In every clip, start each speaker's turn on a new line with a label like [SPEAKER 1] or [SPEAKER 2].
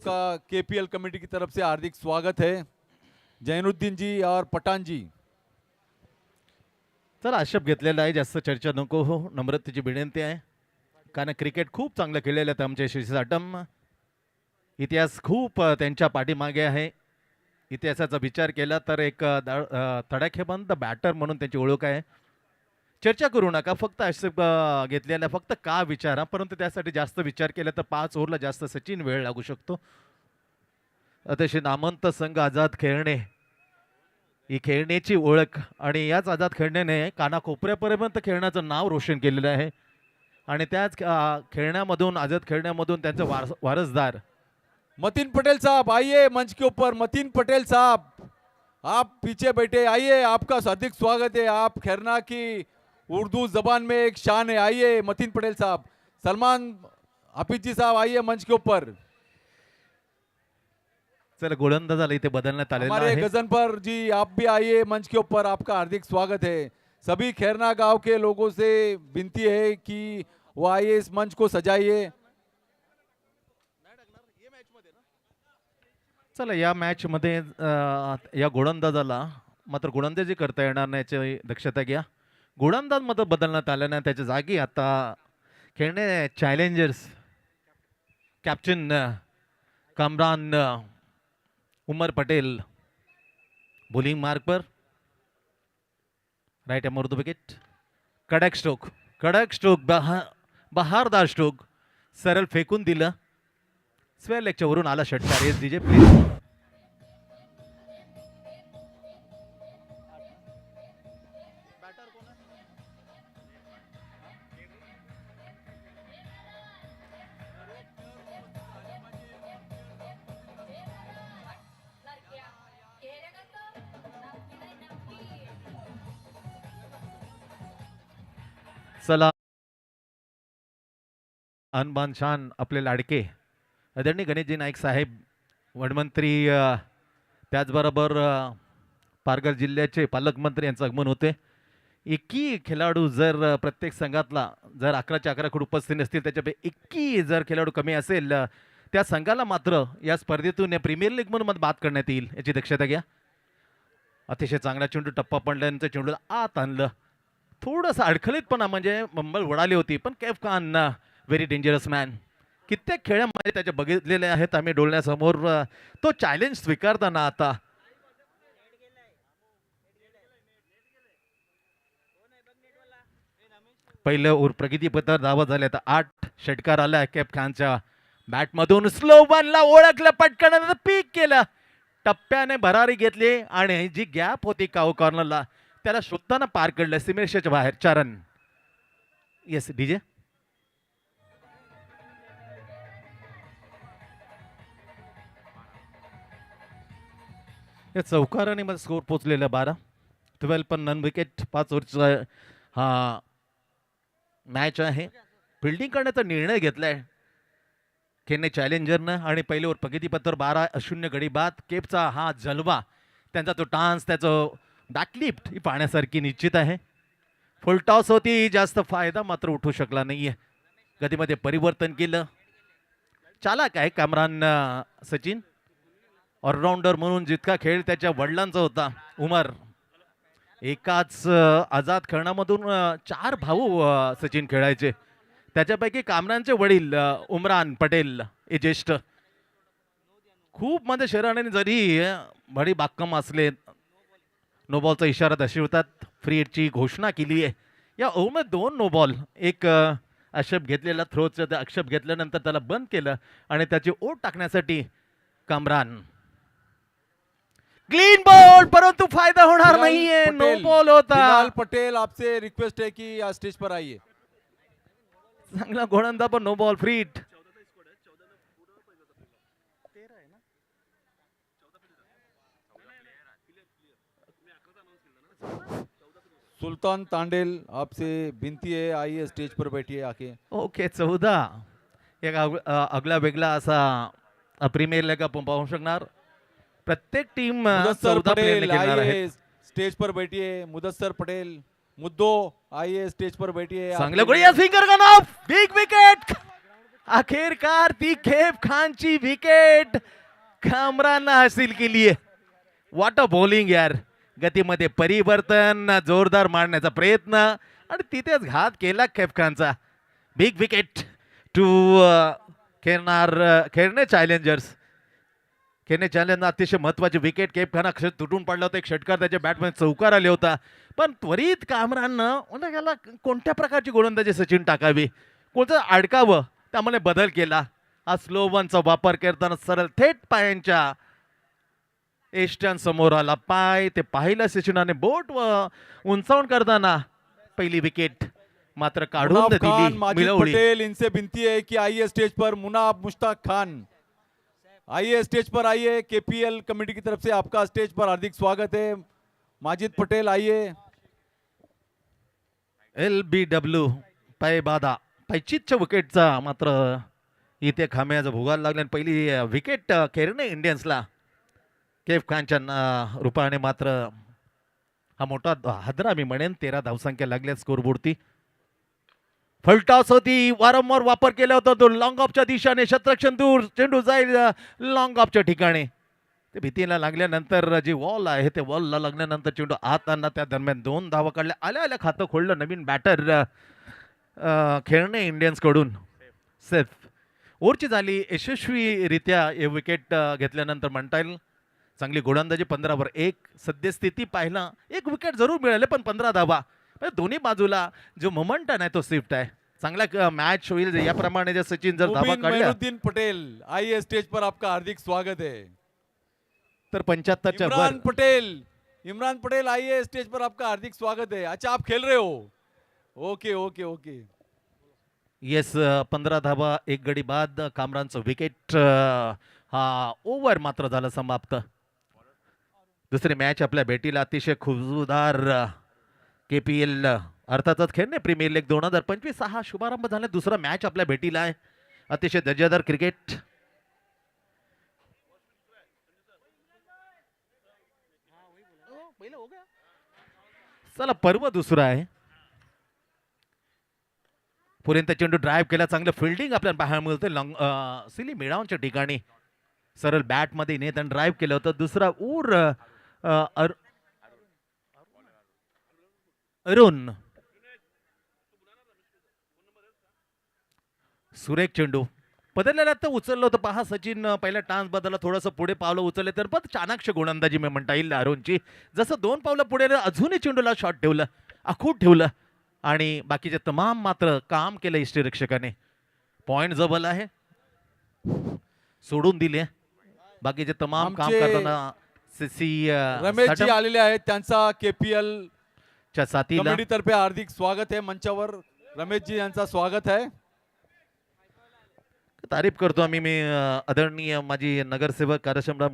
[SPEAKER 1] का KPL committee की तरफ से हार्दिक स्वागत है। जैनुद्दीन जी और पठाण जी,
[SPEAKER 2] चला आक्षेप घेतलेला आहे, जास्त चर्चा नको हो, नम्रतेची विनंती आहे. कारण क्रिकेट खूप चांगलं खेळलेलं आहे आमचे श्री साटम. इतिहास खूप त्यांच्या पाठीमागे आहे. इतिहासाचा विचार केला तर एक तडाखेबंद बॅटर म्हणून त्यांची ओळख आहे. चर्चा करू नका, फक्त आक्षेप घेतलेला फक्त का विचारा, परंतु त्यासाठी जास्त विचार केला तर 5 ओव्हरला जास्त सचिन वेळ लागू शकतो. अतिशय नामवंत संघ आझाद खेळणे ही खेळण्याची ओळख आणि याच आझाद खेळण्याने कानाकोपऱ्यापर्यंत खेळण्याचं नाव रोशन केलेलं आहे. आणि त्याच खेळण्यामधून आझाद खेळण्यामधून त्यांचे वारसदार
[SPEAKER 1] मतीन पटेल साहब आइए मंच के ऊपर। मतीन पटेल साहब, आप पीछे बैठे, आइए, आपका हार्दिक स्वागत है। आप खैरना की उर्दू जबान में एक शान है। आइए मतीन पटेल साहब। सलमान हाफिज जी साहब आइए मंच के ऊपर।
[SPEAKER 2] चला गोलंदाजाला इथे बदलण्यात आलेला
[SPEAKER 1] हमारे
[SPEAKER 2] आहे.
[SPEAKER 1] गजनपर जी आप भी आइए मंच के ऊपर, आपका हार्दिक स्वागत है। सभी खैरना गांव के लोगों से विनती है कि वो आइए, इस मंच को सजाइए।
[SPEAKER 2] चला या मॅच मध्ये या गोलंदाजाला मात्र गोलंदाजी करता येणार नाही याची दक्षता घ्या. गोलंदाज मध्ये बदलण्यात आल्याने त्याच्या जागी आता खेळणे challengers captain Kamran Umar Patel bowling mark पर, राइट एम द विकेट. कडक स्ट्रोक बहारदार स्ट्रोक, सरळ फेकून दिलं. स्क्वेअर लेगच्या वरून आला षटकार. Yes DJ please. चला अनबान शान आपले लाडके आदरणीय गणेशजी नाईक साहेब, वनमंत्री, त्याचबरोबर पालघर जिल्ह्याचे पालकमंत्री यांचं आगमन होते. एकी खेळाडू जर प्रत्येक संघातला जर 11च्या 11 कडे उपस्थित नसतील, त्याच्यापैकी एकी जर खेळाडू कमी असेल त्या संघाला मात्र या स्पर्धेतून प्रीमियर लीग म्हणून बाद करण्यात येईल याची दक्षता घ्या. अतिशय चांगला चेंडू टप्पा पडल्यानंतर चेंडूला आत आणलं. थोडंसं अडखळीतपणा म्हणजे मुंबई उडाली होती, पण Kaif Khan very dangerous man. कित्येक खेळामध्ये त्याचे बघितलेले आहेत आम्ही डोळ्यासमोर. तो चॅलेंज स्वीकारताना आता पहिलं ओव्हर प्रगतीपत्र धावा झाल्या, तर 8 षटकार आला कैफ खानच्या बॅटमधून. स्लो बनला, ओळखलं पटकन, पीक केलं, टप्प्याने भरारी घेतली आणि जी गॅप होती काऊ कॉर्नरला त्याला शोधताना पार केलं सीमेरेषेच्या बाहेर. 4 रन. Yes DJ. या चौकाराने मध्ये स्कोर पोचलेला 12 पण नन विकेट 5 ओव्हरचा हा मॅच आहे. फिल्डिंग करण्याचा निर्णय घेतलाय खेळणे चॅलेंजरनं आणि पहिले ओव्हर प्रगतीपत्र 12-0 गडी बाद. केपचा हा जलवा, त्यांचा तो डान्स, त्याचं बॅकलिफ्ट ही पाहण्यासारखी निश्चित आहे. फुल टॉस होती, जास्त फायदा मात्र उठू शकला नाहीये. गतीमध्ये परिवर्तन केलं. चालाक आहे कामरान सचिन. ऑलराऊंडर म्हणून जितका खेळ त्याच्या वडिलांचा होता उमर, एकाच आझाद खेळण्यामधून 4 भाऊ सचिन खेळायचे. त्याच्यापैकी कामरानचे वडील उमरान पटेल हे ज्येष्ठ खूप मध्ये शहराने जरी बडी बाक्कम असले, नो बॉलचा इशारा दर्शवतात. फ्री हिटची घोषणा केली आहे. या ओव्हरमध्ये 2 नो बॉल, एक आक्षेप घेतलेला थ्रोचा आक्षेप घेतल्यानंतर त्याला बंद केलं आणि त्याची ओढ टाकण्यासाठी कामरान क्लीन बॉल, परंतु फायदा होणार नाहीये. नो बॉल होता.
[SPEAKER 1] बिलाल पटेल, आपसे रिक्वेस्ट है कि आप स्टेज पर आइए।
[SPEAKER 2] चांगला गोलंदाज पण no ball. Free hit.
[SPEAKER 1] Sultan Tandel, आपसे विनती है, आइए स्टेज पर बैठिए आके।
[SPEAKER 2] ओके 14. एक अगला वेगळा असा प्रीमियर लीग आपण पाहू शकणार. प्रत्येक टीम
[SPEAKER 1] मुदस्सर
[SPEAKER 2] 14 प्लेयर
[SPEAKER 1] पटेल
[SPEAKER 2] खेळणार आहे.
[SPEAKER 1] आइए स्टेज पर बैठिए। मुदस्सर पटेल, मुद्दो आइए स्टेज पर बैठिए।
[SPEAKER 2] चांगल्या गोळी या, finger gun off, big wicket. अखेरकार ती खेप खानची विकेट कामराननं हासिल केली आहे. वॉट अ बॉलिंग यार. गतीमध्ये परिवर्तन, जोरदार मारण्याचा प्रयत्न आणि तिथेच घात केला खेप खानचा. बिग विकेट टू खेळणे चॅलेंजर्स. खेळणे चॅलेंजर अतिशय महत्वाची विकेट. केप खान अक्षर तुटून पडला होता. एक षटकार त्याच्या बॅटमध्ये चौकार आले होता. पण त्वरित कामराननं म्हणजे याला कोणत्या प्रकारची गोलंदाजी सचिन टाकावी, कोणतं अडकावं, त्यामुळे बदल केला. हा स्लो वनचा वापर करताना सरळ थेट पायांच्या एष्ट्यां समोर आला. पाय ते पाहिलं सचिनाने बोट व उंचावून करताना पहिली विकेट मात्र काढून
[SPEAKER 1] मुनाफ खान,
[SPEAKER 2] दिली.
[SPEAKER 1] माजिद
[SPEAKER 2] मिळवली.
[SPEAKER 1] पटेल, इनसे विनती है कि आइए स्टेज पर. मुनाफ मुश्ताक खान आइए स्टेज पर आइए. केपीएल कमेटी की तरफ से आपका स्टेज पर हार्दिक स्वागत है. माजिद पटेल आइए.
[SPEAKER 2] LBW पायबाधा पैचितच्या विकेटचा मात्र इथे खांब्याचा भोगायला लागला. आणि पहिली विकेट खेळणे इंडियन्सला केफ खानच्या रूपाने मात्र हा मोठा हादरा मी म्हणेन. 13 धावसंख्या लागल्या स्कोरबोर्डती. फलटॉस होती, वारंवार वापर केला होता तो लॉंग ऑफच्या दिशेने. शतरक्षण दूर, चेंडू जाईल लॉंग ऑफच्या ठिकाणी. ते भीतीला लागल्यानंतर जी वॉल आहे ते वॉलला लागल्यानंतर चेंडू आत आणला. त्या दरम्यान 2 धावा काढल्या. आल्या आल्या खातं खोललं नवीन बॅटर खेळणे इंडियन्स कडून. सेफ ओव्हरची झाली यशस्वीरित्या हे विकेट घेतल्यानंतर म्हणता येईल. चांगली गोलंदाजी. 15 वर 1 सद्यस्थिती पाहिला. एक विकेट जरूर मिळाले पण 15 धावा. दोन्ही बाजूला जो मोमेंटम आहे तो स्विफ्ट आहे. चांगला मॅच होईल याप्रमाणे जर सचिन जर धावा
[SPEAKER 1] मुबीन
[SPEAKER 2] काढल्या
[SPEAKER 1] मैनुद्दीन पटेल आइए स्टेज पर. आपका हार्दिक स्वागत है.
[SPEAKER 2] तर 75च्या
[SPEAKER 1] इमरान
[SPEAKER 2] वर.
[SPEAKER 1] पटेल, इमरान पटेल आइए स्टेज पर. आपका हार्दिक स्वागत है. अच्छा आप खेल रहे हो. Okay okay okay.
[SPEAKER 2] येस 15 धावा 1 गडी बाद. कामरानचं विकेट. हा ओव्हर मात्र झालं समाप्त. दुसरी मॅच आपल्या भेटीला अतिशय खुशबुदार KPL अर्थातच खेळणे प्रीमियर लीग 2025 हा शुभारंभ झाला. दुसरा मॅच आपल्या भेटीला आहे. अतिशय दर्जेदार क्रिकेट. चला पर्व दुसरा आहे. पुरेंत चेंडू ड्राईव्ह केला. चांगलं फिल्डिंग आपल्याला पाहायला मिळते. लॉंग सिली मिडावच्या ठिकाणी सरळ बॅट मध्ये नेत आणि ड्राईव्ह केलं होतं. दुसरा ऊर अरुण. सुरेख चेंडू बदललेला तर उचललं होतं. पहा सचिन पहिला टान्स बदलला, थोडंसं पुढे पावलं उचलले तर पण चाणाक्ष गोलंदाजी मी म्हणता येईल अरुणची. जसं 2 पावलं पुढे अजूनही चेंडूला शॉट ठेवलं, आखूट ठेवलं आणि बाकीचे तमाम मात्र काम केलं यष्टीरक्षकाने. पॉइंट जवळ आहे, सोडून दिले बाकीचे तमाम काम करताना.
[SPEAKER 1] रमेश जी आलेले आहेत. त्यांचा KPL
[SPEAKER 2] च्या साथीला
[SPEAKER 1] कमिटी तर्फे हार्दिक स्वागत आहे. मंचावर रमेश जी यांचा स्वागत आहे.
[SPEAKER 2] तारीफ करतो आम्ही. मी आदरणीय माझी नगरसेवक कार्यक्षमता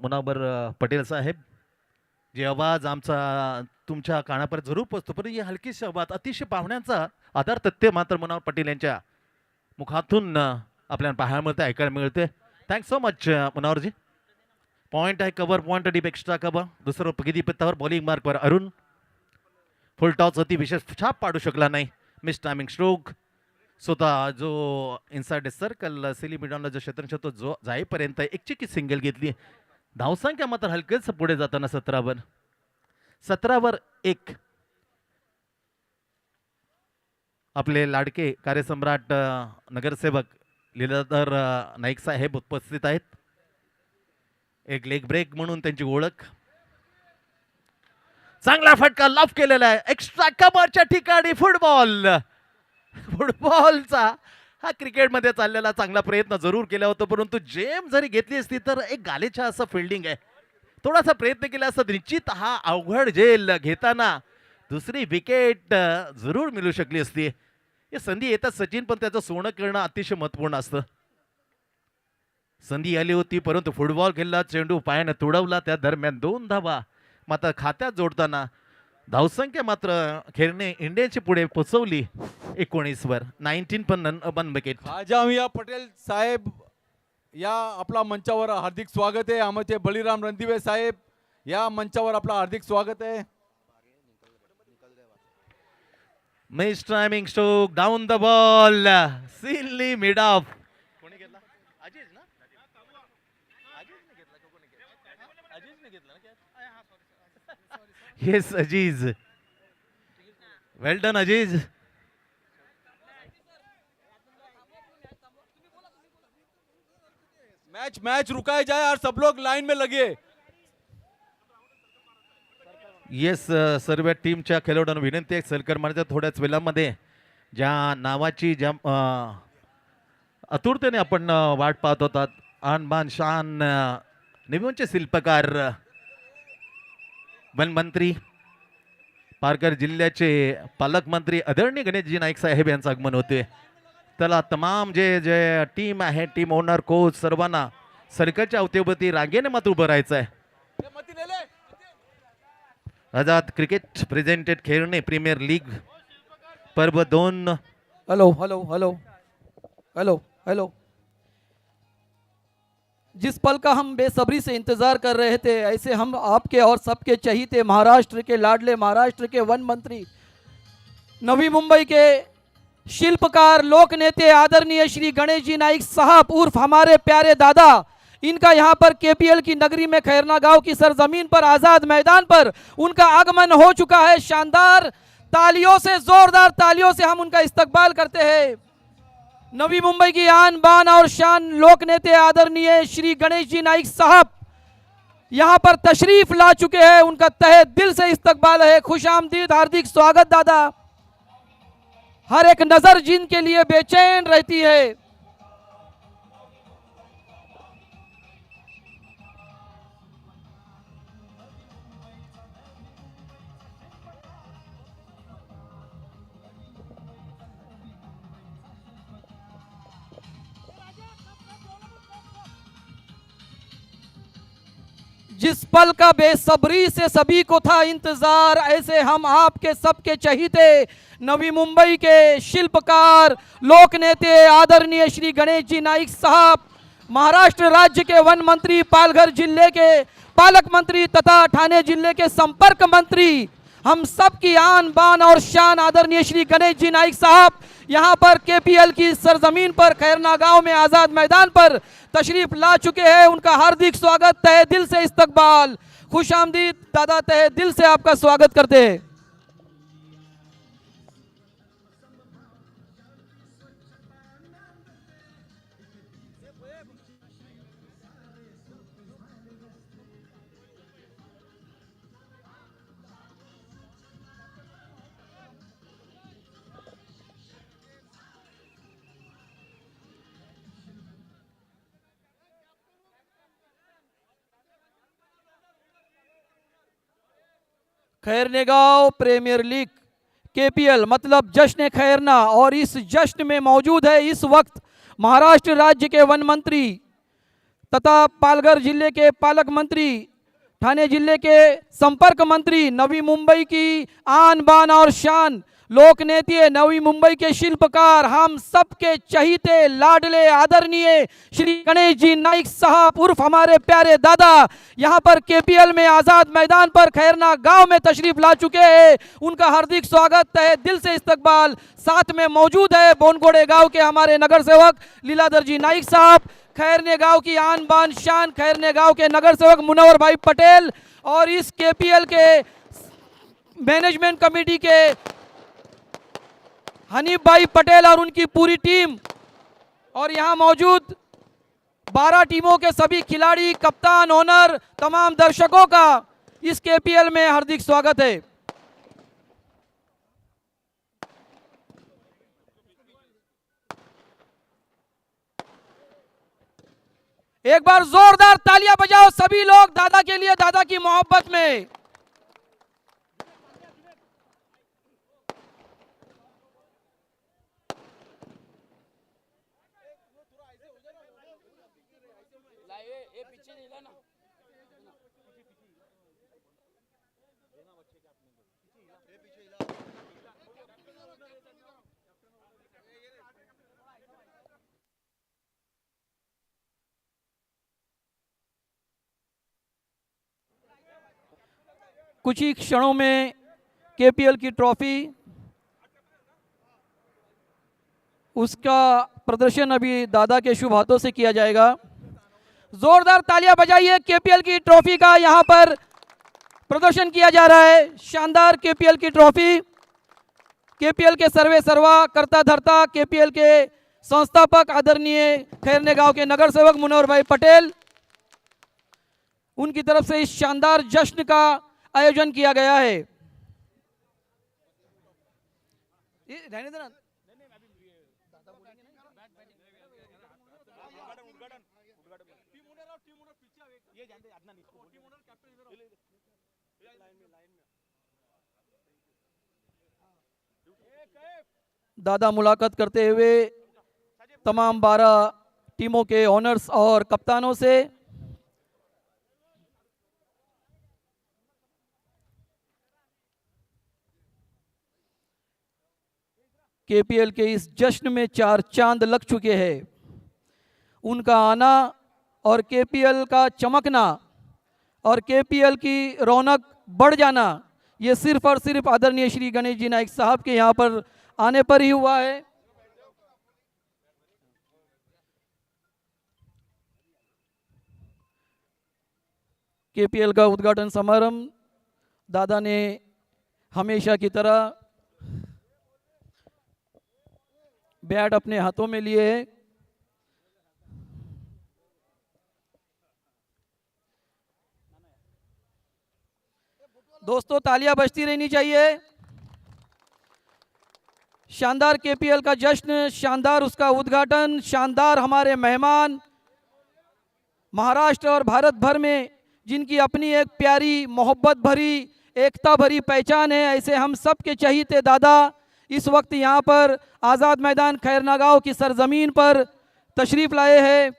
[SPEAKER 2] मुनाबर पटेल साहेब. जे आवाज आमचा तुमच्या कानापर्यंत जरूर पोहोचतो, पण ही हलकीशी आवाज अतिशय पाहुण्यांचा आधार तथ्य मात्र मुनावर पटेल यांच्या मुखातून आपल्याला पाहायला मिळते, ऐकायला मिळते. Thanks so much Munawarji. Point आहे cover, point deep extra cover. दुसरं किती पत्तावर बॉलिंग मार्कवर अरुण. फुल टॉस होती, विशेष छाप पाडू शकला नाही. Miss timing stroke. स्वतः जो इनसाइड सर्कल सिली मिडॉनला जो क्षेत्रक्षण तो जो जाईपर्यंत एक चिकी सिंगल घेतली. धावसंख्या मात्र हलकेच पुढे जाताना 17 वर 1. आपले लाडके कार्यसम्राट नगरसेवक लीलाधर नाईक साहेब उपस्थित आहेत. एक लेग ब्रेक म्हणून त्यांची ओळख. चांगला फटका लॉफ केलेला आहे. एक्स्ट्रा कव्हरच्या ठिकाणी फुटबॉलचा हा क्रिकेटमध्ये चाललेला चांगला प्रयत्न जरूर केला होता, परंतु जेम जरी घेतली असती तर एक गालेच्या असं फिल्डिंग आहे. थोडासा प्रयत्न केला असता निश्चित हा अवघड झेल घेताना दुसरी विकेट जरूर मिळू शकली असती. हे संधी येतात सचिन, पण त्याचं सोनं करणं अतिशय महत्वपूर्ण असतं. संधी आली होती परंतु फुटबॉल खेळला, चेंडू पायाने तुडवला. त्या दरम्यान 2 धावा मात्र खात्यात जोडताना धावसंख्या मात्र खेळणे इंडियाची पुढे पोचवली 19 वर. 19 पण विकेट.
[SPEAKER 1] खाजामिया पटेल साहेब या आपला मंचावर हार्दिक स्वागत आहे. आमचे बळीराम रणदिवे साहेब या मंचावर आपला हार्दिक स्वागत आहे.
[SPEAKER 2] Miss timing stroke down the ball silly mid of. कोणी घेतला? अजीज ना? अजीजने घेतला का कोणी घेतला? अजीजने घेतला ना कॅच? येस अजीज. वेल डन अजीज.
[SPEAKER 1] मैच मैच रुकाया जाए और सब लोग लाइन में लगे.
[SPEAKER 2] येस सर्व टीमच्या खेळाडूंना विनंती आहे सरकार मारच्या थोड्याच वेळामध्ये ज्या नावाची ज्या आतुरतेने आपण वाट पाहत होतात आन बान शान निवडचे शिल्पकार वनमंत्री पालघर जिल्ह्याचे पालकमंत्री आदरणीय गणेशजी नाईक साहेब यांचं आगमन होते. त्याला तमाम जे जे टीम आहे टीम ओनर कोच सर्वांना सरकारच्या अवतीभोवती रांगेने मात्र उभं राहायचं आहे.
[SPEAKER 1] मती ले ले.
[SPEAKER 2] आझाद क्रिकेट प्रेझेंटेड खेळणे प्रीमियर लीग पर्व 2.
[SPEAKER 3] Hello hello hello hello hello. जिस पल का हम बेसब्री से इंतजार कर रहे थे, ऐसे हम आपके और सबके चहीते महाराष्ट्र के लाडले, महाराष्ट्र के वन मंत्री, नवी मुंबई के शिल्पकार, लोक नेते आदरणीय श्री गणेश जी नाइक साहब उर्फ हमारे प्यारे दादा, इनका यहाँ पर केपीएल की नगरी में खैरना गांव की सरजमीन पर आजाद मैदान पर उनका आगमन हो चुका है. शानदार तालियों से, जोरदार तालियों से हम उनका इस्तकबाल करते हैं. नवी मुंबई की आन बान और शान लोक नेते आदरणीय श्री गणेश जी नाइक साहब यहाँ पर तशरीफ ला चुके हैं. उनका तहे दिल से इस्तकबाल है. खुश आमदीद, हार्दिक स्वागत दादा. हर एक नजर जिनके लिए बेचैन रहती है. जिस पल का बेसब्री से सभी को था इंतजार, ऐसे हम आपके सबके चहीते नवी मुंबई के शिल्पकार, लोक नेते आदरणीय श्री गणेश जी नाइक साहब, महाराष्ट्र राज्य के वन मंत्री, पालघर जिले के पालक मंत्री तथा ठाणे जिले के संपर्क मंत्री, हम सब की आन बान और शान आदरणीय श्री गणेश जी नाइक साहब यहाँ पर केपीएल की सरजमीन पर खैरना गांव में आजाद मैदान पर तशरीफ ला चुके हैं. उनका हार्दिक स्वागत, तहे दिल से इस्तकबाल. खुश आमदीद दादा, तहे दिल से आपका स्वागत करते हैं. खैरने गांव प्रीमियर लीग केपीएल मतलब जश्न खैरना, और इस जश्न में मौजूद है इस वक्त महाराष्ट्र राज्य के वन मंत्री तथा पालघर जिले के पालक मंत्री, ठाणे जिले के संपर्क मंत्री, नवी मुंबई की आन बान और शान, लोक नेता, नवी मुंबई के शिल्पकार, हम सबके चहीते लाडले आदरणीय श्री गणेश जी नाइक साहब उर्फ हमारे प्यारे दादा यहाँ पर केपीएल में आजाद मैदान पर खैरना गांव में तशरीफ ला चुके हैं. उनका हार्दिक स्वागत, तहे दिल से इस्तकबाल. साथ में मौजूद है बोनगोड़े गांव के हमारे नगर सेवक लीलाधर जी नाइक साहब, खैरने गांव की आन बान शान खैरने गांव के नगर सेवक मुनव्वर भाई पटेल, और इस केपीएल के मैनेजमेंट कमेटी के हनीफ भाई पटेल और उनकी पूरी टीम, और यहाँ मौजूद 12 टीमों के सभी खिलाड़ी, कप्तान, ओनर, तमाम दर्शकों का इस केपीएल में हार्दिक स्वागत है. एक बार जोरदार तालियां बजाओ सभी लोग दादा के लिए, दादा की मोहब्बत में. कुछ ही क्षणों में केपीएल की ट्रॉफी उसका प्रदर्शन अभी दादा के शुभ हाथों से किया जाएगा। जोरदार तालियां बजाइए। केपीएल की ट्रॉफी का यहां पर प्रदर्शन किया जा रहा है। शानदार केपीएल की ट्रॉफी, केपीएल के सर्वे सर्वा करता धरता, केपीएल के संस्थापक आदरणीय खैरने गांव के नगर सेवक मुनव्वर भाई पटेल, उनकी तरफ से इस शानदार जश्न का आयोजन किया गया है। रहने देना। दादा मुलाकात करते हुए तमाम 12 टीमों के ओनर्स और कप्तानों से केपीएल के इस जश्न में 4 चांद लग चुके हैं। उनका आना और केपीएल का चमकना और केपीएल की रौनक बढ़ जाना, ये सिर्फ और सिर्फ आदरणीय श्री गणेश जी नाइक साहब के यहाँ पर आने पर ही हुआ है। केपीएल का उद्घाटन समारंभ दादा ने हमेशा की तरह बैट अपने हाथों में लिए है। दोस्तों तालियां बजती रहनी चाहिए। शानदार केपीएल का जश्न, शानदार उसका उद्घाटन, शानदार हमारे मेहमान, महाराष्ट्र और भारत भर में जिनकी अपनी एक प्यारी मोहब्बत भरी एकता भरी पहचान है, ऐसे हम सब के चहीते दादा इस वक्त यहाँ पर आज़ाद मैदान खैरना गांव की सरजमीन पर तशरीफ लाए हैं।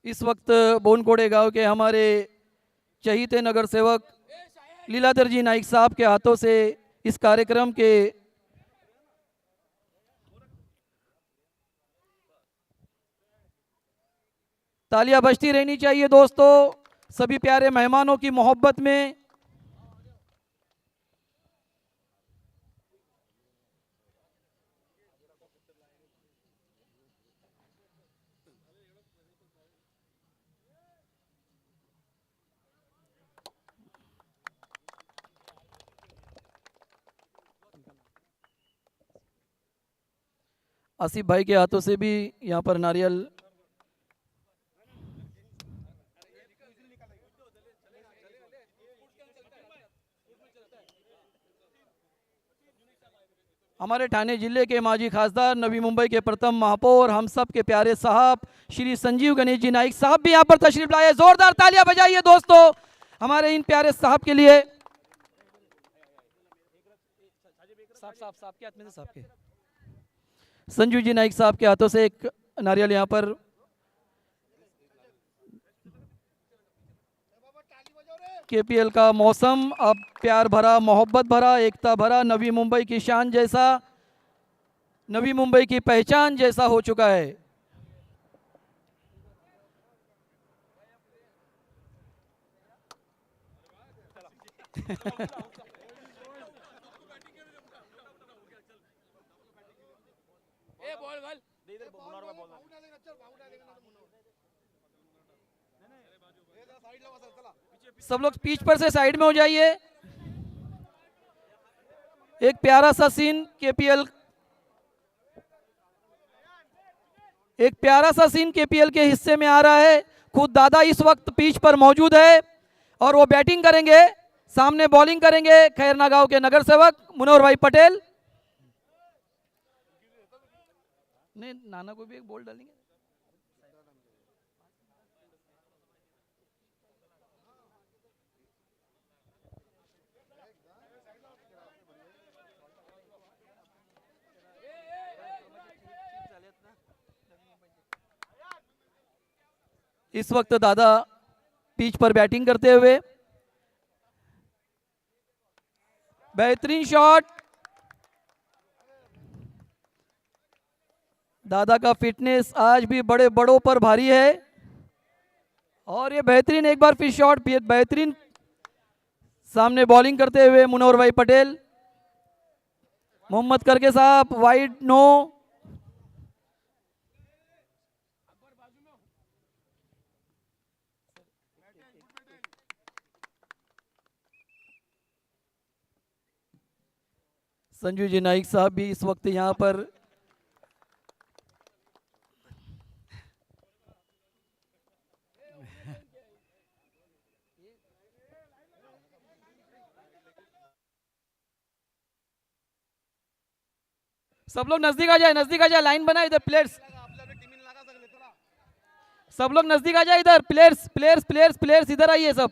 [SPEAKER 3] इस वक्त बोनकोड़े गांव के हमारे चहीते नगर सेवक लीलाधर जी नाइक साहब के हाथों से इस कार्यक्रम के तालियां बजती रहनी चाहिए। दोस्तों सभी प्यारे मेहमानों की मोहब्बत में आसिफ भाई के हाथों से भी यहाँ पर नारियल हमारे ठाणे जिले के माजी खासदार, नवी मुंबई के प्रथम महापौर, हम सब के प्यारे साहब श्री संजीव गणेश जी नाइक साहब भी यहाँ पर तशरीफ लाए। जोरदार तालियां बजाइए दोस्तों हमारे इन प्यारे साहब के लिए। साहब के हाथ में साहब के संजीव जी नाइक साहब के हाथों से एक नारियल यहाँ पर केपीएल का मौसम अब प्यार भरा, मोहब्बत भरा, एकता भरा, नवी मुंबई की शान जैसा, नवी मुंबई की पहचान जैसा हो चुका है। सब लोग पिच पर से साइड में हो जाइए। एक प्यारा सा सीन केपीएल, एक प्यारा सा सीन केपीएल के हिस्से में आ रहा है। खुद दादा इस वक्त पिच पर मौजूद है और वो बैटिंग करेंगे, सामने बॉलिंग करेंगे खैरना गांव के नगर सेवक मुनव्वर भाई पटेल। नहीं, नाना को भी एक बॉल डालेंगे। इस वक्त दादा पिच पर बैटिंग करते हुए, बेहतरीन शॉट। दादा का फिटनेस आज भी बड़े बड़ों पर भारी है और ये बेहतरीन एक बार फिर शॉट, बेहतरीन सामने बॉलिंग करते हुए मुनव्वर भाई पटेल, मोहम्मद करके साहब वाइड नो। संजू जी नाइक साहब भी इस वक्त यहाँ पर सब लोग नजदीक आ जाए लाइन बनाए इधर प्लेयर्स, सब लोग नजदीक आ जाए इधर प्लेयर्स प्लेयर्स प्लेयर्स प्लेयर्स इधर आइए सब,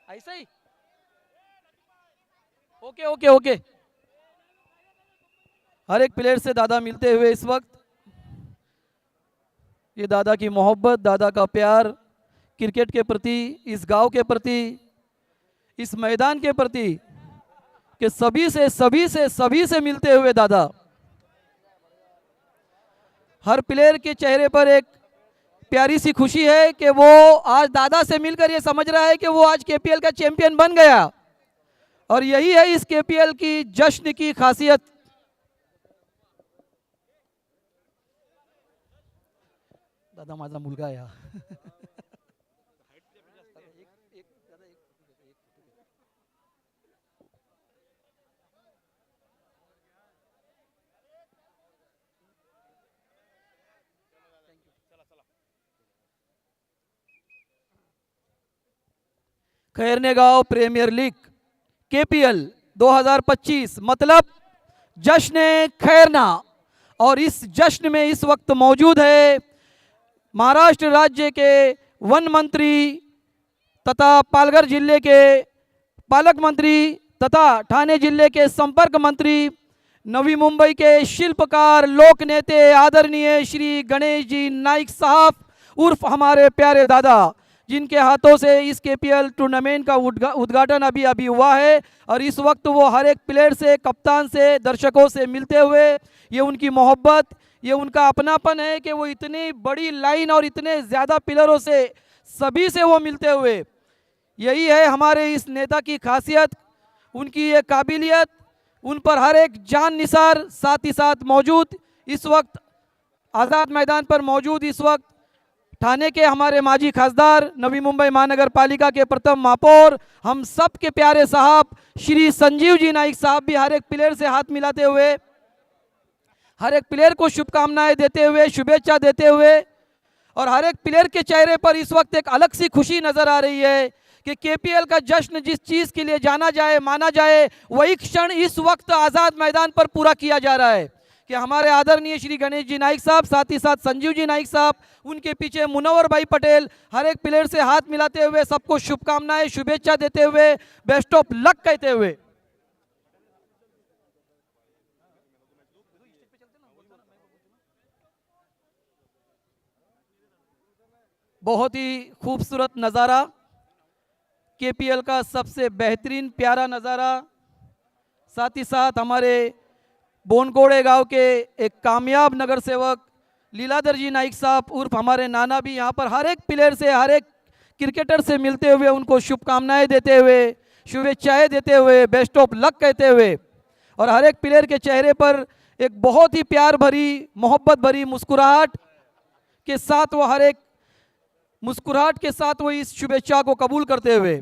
[SPEAKER 3] ऐसा ही ओके ओके ओके। हर एक प्लेयर से दादा मिलते हुए इस वक्त, ये दादा की मोहब्बत, दादा का प्यार क्रिकेट के प्रति, इस गांव के प्रति, इस मैदान के प्रति, कि सभी से मिलते हुए दादा। हर प्लेयर के चेहरे पर एक प्यारी सी खुशी है कि वो आज दादा से मिलकर ये समझ रहा है कि वो आज केपीएल का चैंपियन बन गया, और यही है इस केपीएल की जश्न की खासियत। दादा माझा मुलगा या खैरने गांव प्रीमियर लीग केपीएल 2025 मतलब जश्न खैरना, और इस जश्न में इस वक्त मौजूद है महाराष्ट्र राज्य के वन मंत्री तथा पालघर जिले के पालक मंत्री तथा ठाणे जिले के संपर्क मंत्री, नवी मुंबई के शिल्पकार लोक नेते आदरणीय श्री गणेश जी नाइक साहब उर्फ हमारे प्यारे दादा, जिनके हाथों से इस केपीएल टूर्नामेंट का उद्घाटन अभी हुआ है। और इस वक्त वो हर एक प्लेयर से, कप्तान से, दर्शकों से मिलते हुए, ये उनकी मोहब्बत, ये उनका अपनापन है कि वो इतनी बड़ी लाइन और इतने ज़्यादा प्लेयरों से सभी से वो मिलते हुए, यही है हमारे इस नेता की खासियत, उनकी ये काबिलियत, उन पर हर एक जान निसार साथ ही साथ मौजूद इस वक्त आज़ाद मैदान पर मौजूद इस वक्त ठाणे के हमारे माजी खासदार, नवी मुंबई महानगर पालिका के प्रथम महापौर, हम सब के प्यारे साहब श्री संजीव जी नाइक साहब भी हर एक प्लेयर से हाथ मिलाते हुए, हर एक प्लेयर को शुभकामनाएं देते हुए, शुभेच्छा देते हुए, और हर एक प्लेयर के चेहरे पर इस वक्त एक अलग सी खुशी नजर आ रही है कि केपीएल का जश्न जिस चीज़ के लिए जाना जाए, माना जाए, वही क्षण इस वक्त आज़ाद मैदान पर पूरा किया जा रहा है कि हमारे आदरणीय श्री गणेश जी नाइक साहब, साथ ही साथ संजीव जी नाइक साहब, उनके पीछे मुनव्वर भाई पटेल, हर एक प्लेयर से हाथ मिलाते हुए सबको शुभकामनाएं, शुभेच्छा देते हुए, बेस्ट ऑफ लक कहते हुए, बहुत ही खूबसूरत नज़ारा, केपीएल का सबसे बेहतरीन प्यारा नज़ारा, साथ ही साथ हमारे बोनकोड़े गांव के एक कामयाब नगर सेवक लीलाधर जी नाइक साहब उर्फ हमारे नाना भी यहाँ पर हर एक प्लेयर से, हर एक क्रिकेटर से मिलते हुए, उनको शुभकामनाएं देते हुए, शुभेच्छाएं देते हुए, बेस्ट ऑफ लक कहते हुए, और हर एक प्लेयर के चेहरे पर एक बहुत ही प्यार भरी, मोहब्बत भरी मुस्कुराहट के साथ वो हर एक मुस्कुराहट के साथ वो इस शुभेच्छा को कबूल करते हुए,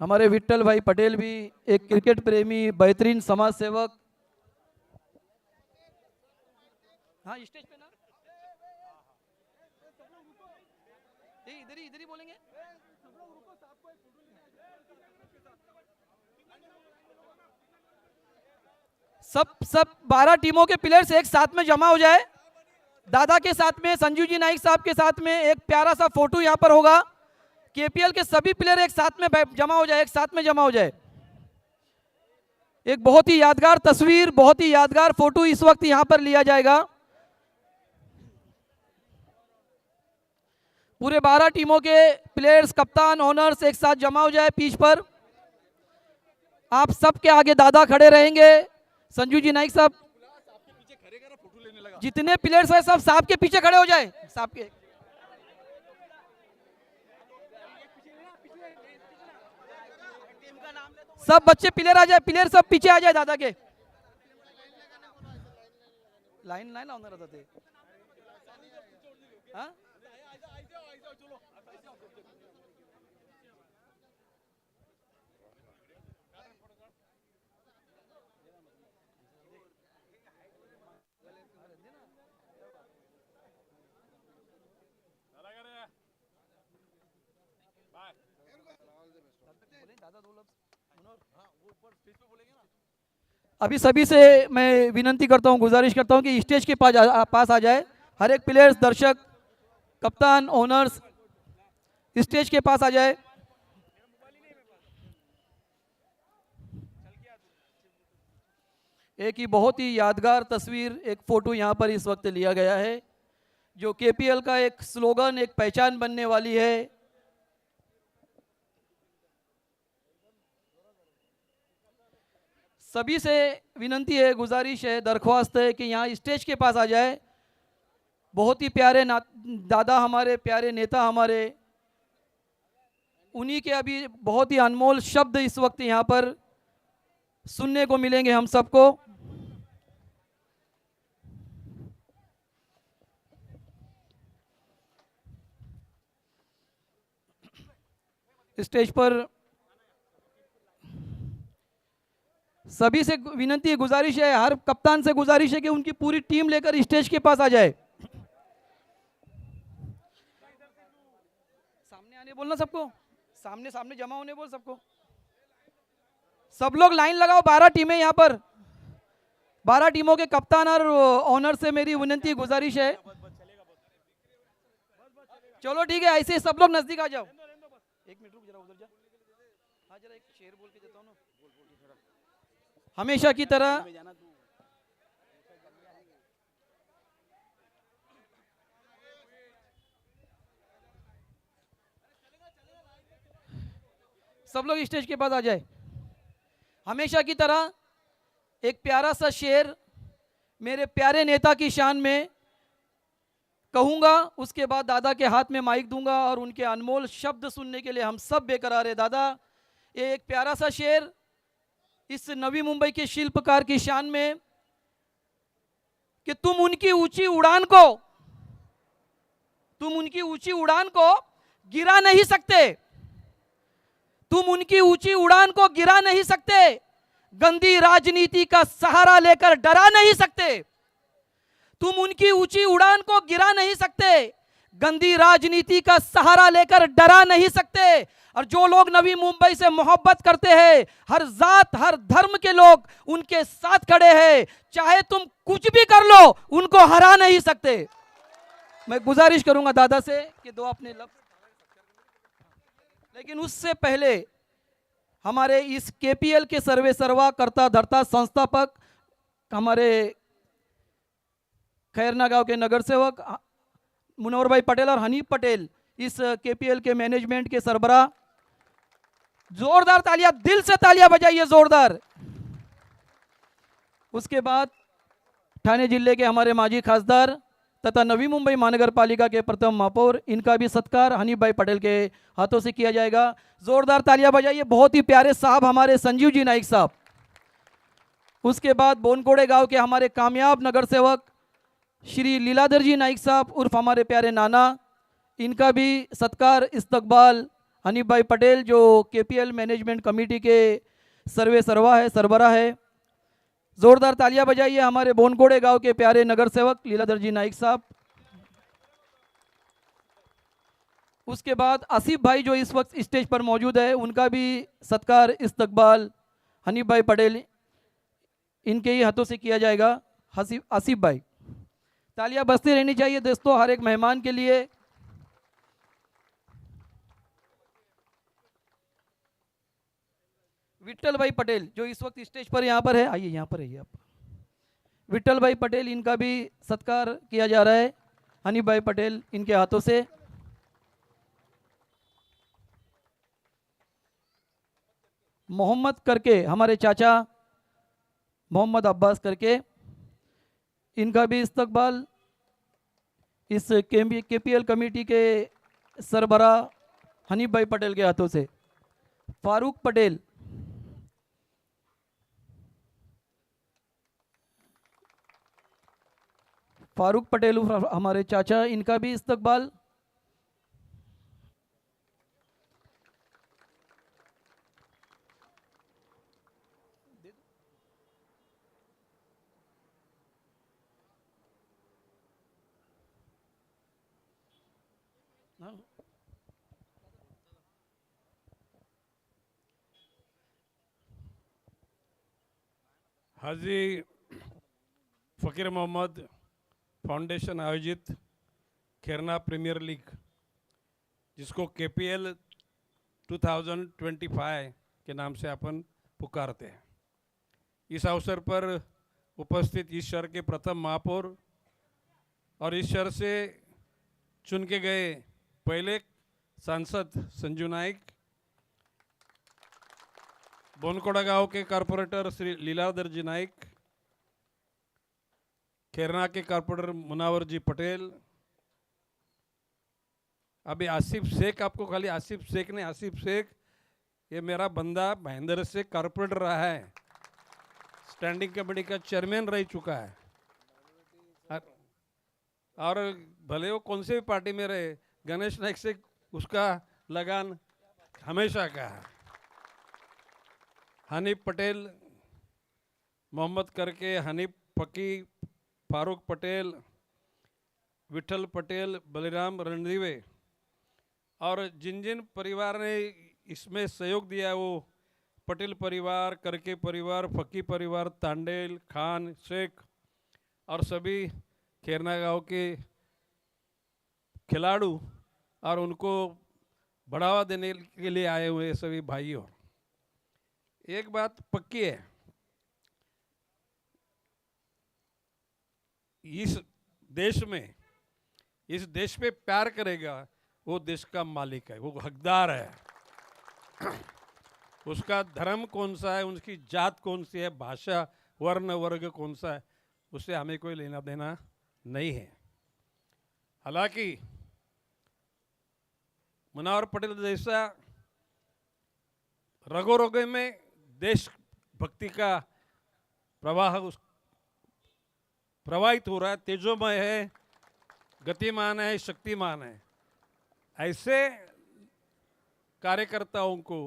[SPEAKER 3] हमारे विट्ठल भाई पटेल भी एक क्रिकेट प्रेमी, बेहतरीन समाज सेवक, हाँ स्टेज पे ना, इधर ही बोलेंगे, सब 12 टीमों के प्लेयर्स एक साथ में जमा हो जाए, दादा के साथ में, संजीव जी नाइक साहब के साथ में एक प्यारा सा फोटो यहाँ पर होगा, केपीएल के सभी प्लेयर एक साथ में जमा हो जाए, एक साथ में जमा हो जाए, एक बहुत ही यादगार तस्वीर, बहुत ही यादगार फोटो इस वक्त यहां पर लिया जाएगा। पूरे 12 टीमों के प्लेयर्स, कप्तान, ओनर्स एक साथ जमा हो जाए पिच पर। आप सबके आगे दादा खड़े रहेंगे। संजू जी नाइक साहब,
[SPEAKER 1] आपके पीछे खड़े फोटो लेने लगा।
[SPEAKER 3] जितने प्लेयर्स हैं सब सांप के पीछे खड़े हो जाए, सांप के। सब बच्चे प्लेयर आ जाए, प्लेयर सब पीछे आ जाए दादा के। लाइन लाइन लावणार होता ते हाँ? अभी सभी से मैं विनंती करता हूं, गुजारिश करता हूं कि स्टेज के पास आ जाए। हर एक प्लेयर्स, दर्शक, कप्तान, ओनर्स स्टेज के पास आ जाए। एक ही बहुत ही यादगार तस्वीर, एक फोटो यहां पर इस वक्त लिया गया है, जो केपीएल का एक स्लोगन, एक पहचान बनने वाली है। सभी से विनंती है, गुजारिश है, दरख्वास्त है कि यहाँ स्टेज के पास आ जाए। बहुत ही प्यारे दादा, हमारे प्यारे नेता, हमारे उन्हीं के अभी बहुत ही अनमोल शब्द इस वक्त यहाँ पर सुनने को मिलेंगे हम सबको। स्टेज पर सभी से विनंती है, गुजारिश है, हर कप्तान से गुजारिश है कि उनकी पूरी टीम लेकर स्टेज के पास आ जाए। सामने आने बोलना सबको, सामने सामने जमा होने बोल सबको। सब लोग लाइन लगाओ, 12 टीमें यहाँ पर, 12 टीमों के कप्तान और ओनर से मेरी विनंती गुजारिश है। चलो ठीक है, ऐसे सब लोग नजदीक आ जाओ। एक मिनट रुक जरा, उधर जा। हाँ जरा एक शेर बोल के देता हूँ ना। हमेशा की तरह सब लोग स्टेज के पास आ जाए। हमेशा की तरह एक प्यारा सा शेर मेरे प्यारे नेता की शान में कहूंगा, उसके बाद दादा के हाथ में माइक दूंगा और उनके अनमोल शब्द सुनने के लिए हम सब बेकरार है। दादा, ये एक प्यारा सा शेर इस नवी मुंबई के शिल्पकार की शान में कि तुम उनकी ऊंची उड़ान को गिरा नहीं सकते, तुम उनकी ऊंची उड़ान को गिरा नहीं सकते, गंदी राजनीति का सहारा लेकर डरा नहीं सकते, तुम उनकी ऊंची उड़ान को गिरा नहीं सकते, गंदी राजनीति का सहारा लेकर डरा नहीं सकते। और जो लोग नवी मुंबई से मोहब्बत करते हैं, हर जात हर धर्म के लोग उनके साथ खड़े हैं, चाहे तुम कुछ भी कर लो उनको हरा नहीं सकते। मैं गुजारिश करूंगा दादा से कि दो अपने लफ्ज, लेकिन उससे पहले हमारे इस केपीएल के सर्वे सर्वा करता धरता संस्थापक हमारे खैरना गांव के नगर सेवक मुनव्वर भाई पटेल और हनीफ पटेल, इस केपीएल के मैनेजमेंट के सरबराह, जोरदार तालियां, दिल से तालियां बजाइए जोरदार। उसके बाद ठाणे जिले के हमारे माजी खासदार तथा नवी मुंबई महानगर पालिका के प्रथम महापौर, इनका भी सत्कार हनीफ भाई पटेल के हाथों से किया जाएगा। जोरदार तालियां बजाइए। बहुत ही प्यारे साहब हमारे संजीव जी नाइक साहब। उसके बाद बोनकोड़े गांव के हमारे कामयाब नगर सेवक श्री लीलाधर जी नाइक साहब उर्फ हमारे प्यारे नाना, इनका भी सत्कार इस्तकबाल हनीफ भाई पटेल जो केपीएल मैनेजमेंट कमेटी के सर्वे सर्वा है, सरबराह है। जोरदार तालियां बजाइए हमारे बोनकोड़े गांव के प्यारे नगर सेवक लीलाधर जी नाइक साहब। उसके बाद आसिफ भाई जो इस वक्त स्टेज पर मौजूद है, उनका भी सत्कार इस्तकबाल हनीफ भाई पटेल इनके ही हाथों से किया जाएगा। आसिफ भाई, तालियां बजती रहनी चाहिए दोस्तों हर एक मेहमान के लिए। विट्ठल भाई पटेल जो इस वक्त स्टेज पर यहाँ पर है, आइए यहाँ पर आइए आप। विट्ठल भाई पटेल, इनका भी सत्कार किया जा रहा है हनीफ भाई पटेल इनके हाथों से। मोहम्मद करके हमारे चाचा मोहम्मद अब्बास करके, इनका भी इस्तकबाल इस केपीएल कमेटी के सरबरा हनीफ भाई पटेल के हाथों से। फारूक पटेल, फारूक पटेल हमारे चाचा, इनका भी इस्तकबाल।
[SPEAKER 4] हाजी फ़कीर मोहम्मद फाउंडेशन आयोजित खेरना प्रीमियर लीग, जिसको केपीएल 2025 के नाम से अपन पुकारते हैं, इस अवसर पर उपस्थित इस शहर के प्रथम महापौर और इस शहर से चुन के गए पहले सांसद संजू नाइक, बोनकोड़ा गांव के कारपोरेटर श्री लीलाधर जी नाइक, खेरना के कारपोरेटर मुनावर जी पटेल, अभी आसिफ शेख, आपको खाली आसिफ शेख ने, आसिफ शेख ये मेरा बंदा महेंद्र से कारपोरेटर रहा है, स्टैंडिंग कमेटी का चेयरमैन रह चुका है, और भले वो कौन से भी पार्टी में रहे, गणेश नाइक से उसका लगान हमेशा का है। हनीफ पटेल, मोहम्मद करके हनीफ फकी, फारूक पटेल, विठल पटेल, बलिराम रणदीवे, और जिन जिन परिवार ने इसमें सहयोग दिया वो पटेल परिवार, करके परिवार, फकी परिवार, तांडेल, खान, शेख और सभी खेरना गांव के खिलाड़ू और उनको बढ़ावा देने के लिए आए हुए सभी भाइयों, एक बात पक्की है, इस देश में, इस देश पे प्यार करेगा वो देश का मालिक है, वो हकदार है। उसका धर्म कौन सा है, उसकी जात कौन सी है, भाषा, वर्ण, वर्ग कौन सा है, उससे हमें कोई लेना देना नहीं है। हालांकि मुनावर पटेल जैसा रगो रगे में देशभक्ति का प्रवाह प्रवाहित हो रहा है, तेजोमय है, गतिमान है, शक्तिमान है, ऐसे कार्यकर्ताओं को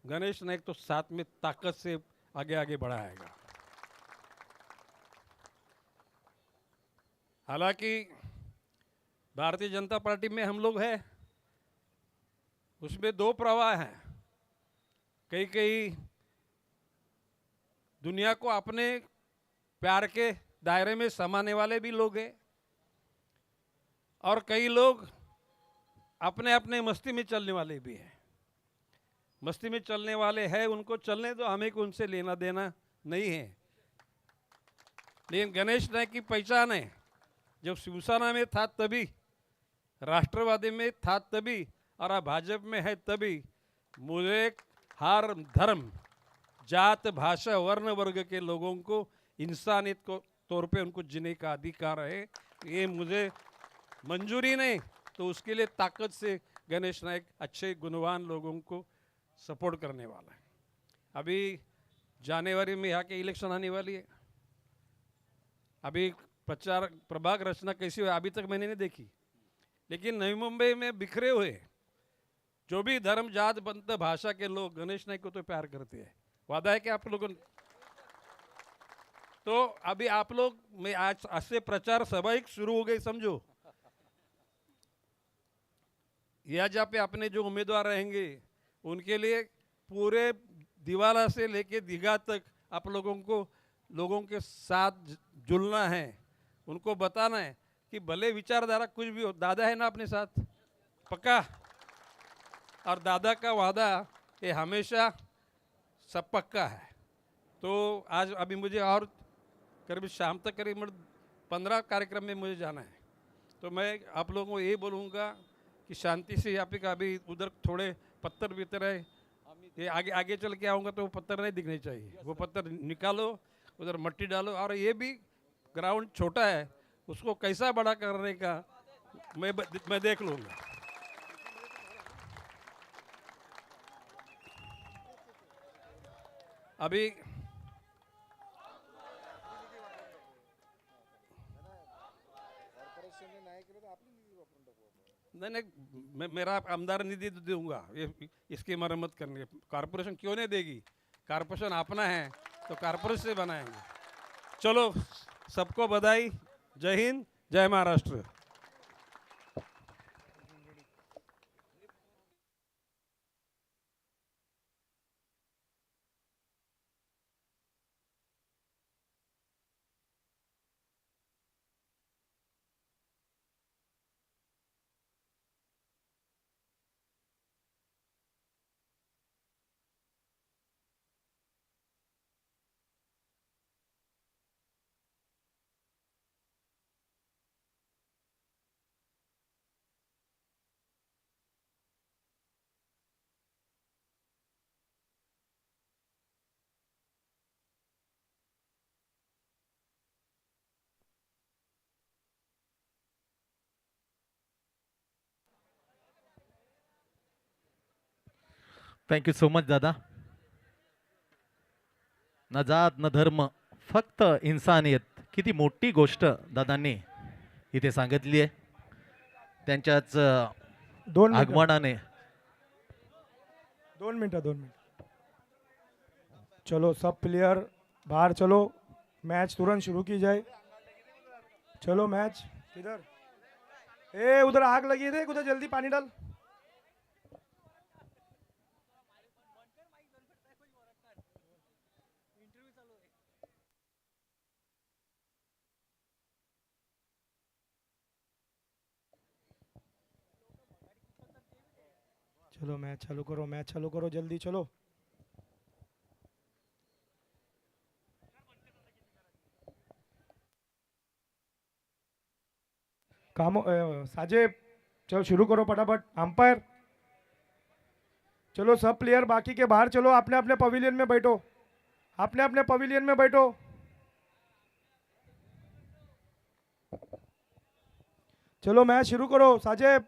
[SPEAKER 4] गणेश नाइक तो साथ में ताकत से आगे आगे बढ़ाएगा। हालांकि भारतीय जनता पार्टी में हम लोग हैं, उसमें दो प्रवाह हैं, कई कई दुनिया को अपने प्यार के दायरे में समाने वाले भी लोग हैं, और कई लोग अपने अपने मस्ती में चलने वाले भी हैं। मस्ती में चलने वाले हैं, उनको चलने दो, हमें को उनसे लेना देना नहीं है। लेकिन गणेश नाइक की पहचान है, जब शिवसेना में था तभी, राष्ट्रवादी में था तभी, और अब भाजपा में है तभी, मुझे हर धर्म, जात, भाषा, वर्ण, वर्ग के लोगों को इंसानियत को तौर पे उनको जीने का अधिकार है। ये मुझे मंजूरी नहीं, तो उसके लिए ताकत से गणेश नाइक अच्छे गुणवान लोगों को सपोर्ट करने वाला है। अभी जनवरी में यहाँ के इलेक्शन आने वाली है, अभी प्रचार प्रभाग रचना कैसी हुई अभी तक मैंने नहीं देखी, लेकिन नई मुंबई में बिखरे हुए जो भी धर्म, जात, पंथ, भाषा के लोग गणेश नाइक को तो प्यार करते हैं। वादा है कि आप लोगों, तो अभी आप लोग में आज से प्रचार सभा ही शुरू हो गई समझो। या जहाँ पे अपने जो उम्मीदवार रहेंगे उनके लिए पूरे दिवाला से लेके दीघा तक आप लोगों को लोगों के साथ जुलना है, उनको बताना है कि भले विचारधारा कुछ भी हो, दादा है ना अपने साथ, पक्का, और दादा का वादा ये हमेशा सब पक्का है। तो आज अभी मुझे और करीब शाम तक करीब 15 कार्यक्रम में मुझे जाना है, तो मैं आप लोगों को ये बोलूँगा कि शांति से यहाँ पे अभी उधर थोड़े पत्थर भीतर है, ये आगे आगे चल के आऊँगा तो वो पत्थर नहीं दिखने चाहिए, वो पत्थर निकालो, उधर मट्टी डालो, और ये भी ग्राउंड छोटा है, उसको कैसा बड़ा करने का मैं देख लूँगा। अभी नहीं, मेरा आमदार निधि तो दूंगा इसकी मरम्मत करने। कारपोरेशन क्यों नहीं देगी? कारपोरेशन अपना है तो कारपोरेशन से बनाएंगे। चलो, सबको बधाई। जय हिंद, जय महाराष्ट्र।
[SPEAKER 2] थँक्यू सो मच दादा. न जात न धर्म, फक्त इन्सानियत. किती मोठी गोष्ट दादांनी इथे सांगितली आहे. त्यांच्याच
[SPEAKER 5] 2 मिनटं
[SPEAKER 2] आगमनाने
[SPEAKER 5] 2 मिनटं 2 मिनट. चलो सब प्लेयर बाहर चलो, मैच तुरंत शुरू की जाए. चलो मैच किधर, ए उधर आग लगी है, देख उधर जल्दी पानी डाल. चलो मैच चालू करो जल्दी चलो. काम साजेब, चलो शुरू करो फटाफट. अंपायर चलो, सब प्लेयर बाकी के बाहर चलो, अपने अपने पवेलियन में बैठो, अपने अपने पवेलियन में बैठो. चलो मैच शुरू करो साजेब.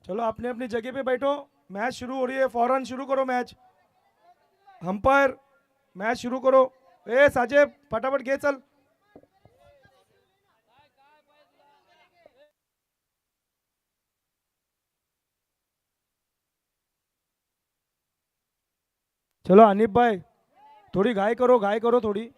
[SPEAKER 5] चलो अपने अपनी जगह पे बैठो, मैच शुरू हो रही है, फौरन शुरू करो मैच. अंपायर मैच शुरू करो. ए साजेब फटाफट घे चल. चलो अनिप भाई थोड़ी घाई करो थोड़ी.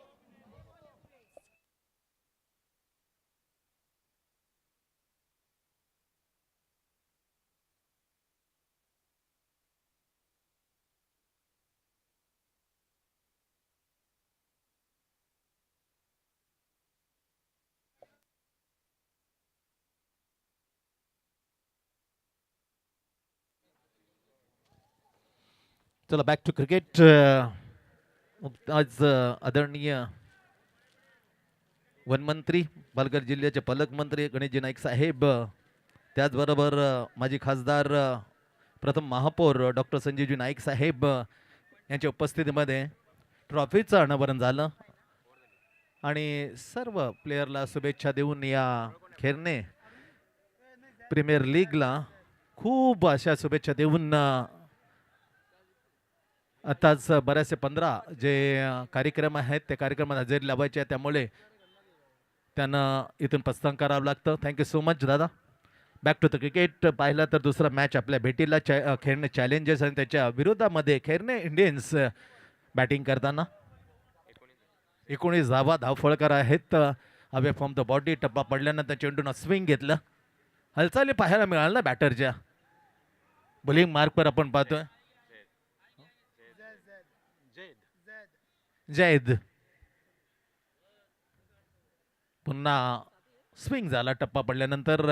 [SPEAKER 2] चला बॅक टू क्रिकेट. आज आदरणीय वनमंत्री, पालघर जिल्ह्याचे पालकमंत्री गणेशजी नाईक साहेब, त्याचबरोबर माजी खासदार प्रथम महापौर डॉक्टर संजीवजी नाईक साहेब यांच्या उपस्थितीमध्ये ट्रॉफीचं अनावरण झालं आणि सर्व प्लेयरला शुभेच्छा देऊन या खेळणे प्रीमियर लीगला खूप अशा शुभेच्छा देऊन आताच बऱ्याचशे 15 जे कार्यक्रम आहेत त्या कार्यक्रमात हजेरी लावायची आहे, त्यामुळे त्यांना इथून प्रस्थान करावं लागतं. थँक्यू सो मच दादा. Back to the cricket. पाहिलं तर दुसरा मॅच आपल्या भेटीला खेळणे चॅलेंजर्स आणि त्याच्या विरोधामध्ये खेळणे इंडियन्स बॅटिंग करताना 19 धावा धावफळकर आहेत. अवे फ्रॉम द बॉडी, टप्पा पडल्यानंतर चेंडून स्विंग घेतलं. हालचाली पाहायला मिळाल ना बॅटरच्या. बॉलिंग मार्कवर आपण पाहतोय जैद. पुन्हा स्विंग झाला, टप्पा पडल्यानंतर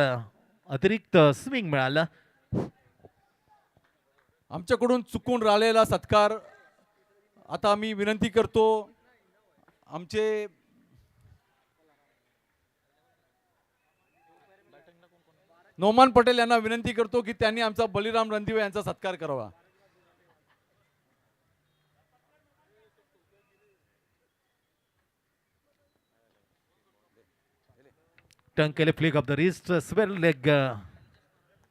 [SPEAKER 2] अतिरिक्त स्विंग मिळाला.
[SPEAKER 1] आमच्याकडून चुकून राहिलेला सत्कार आता मी विनंती करतो आमचे नोमान पटेल यांना विनंती करतो की त्यांनी आमचा बलिराम रणदिवे यांचा सत्कार करावा.
[SPEAKER 2] टर्न केले flick off the wrist square leg.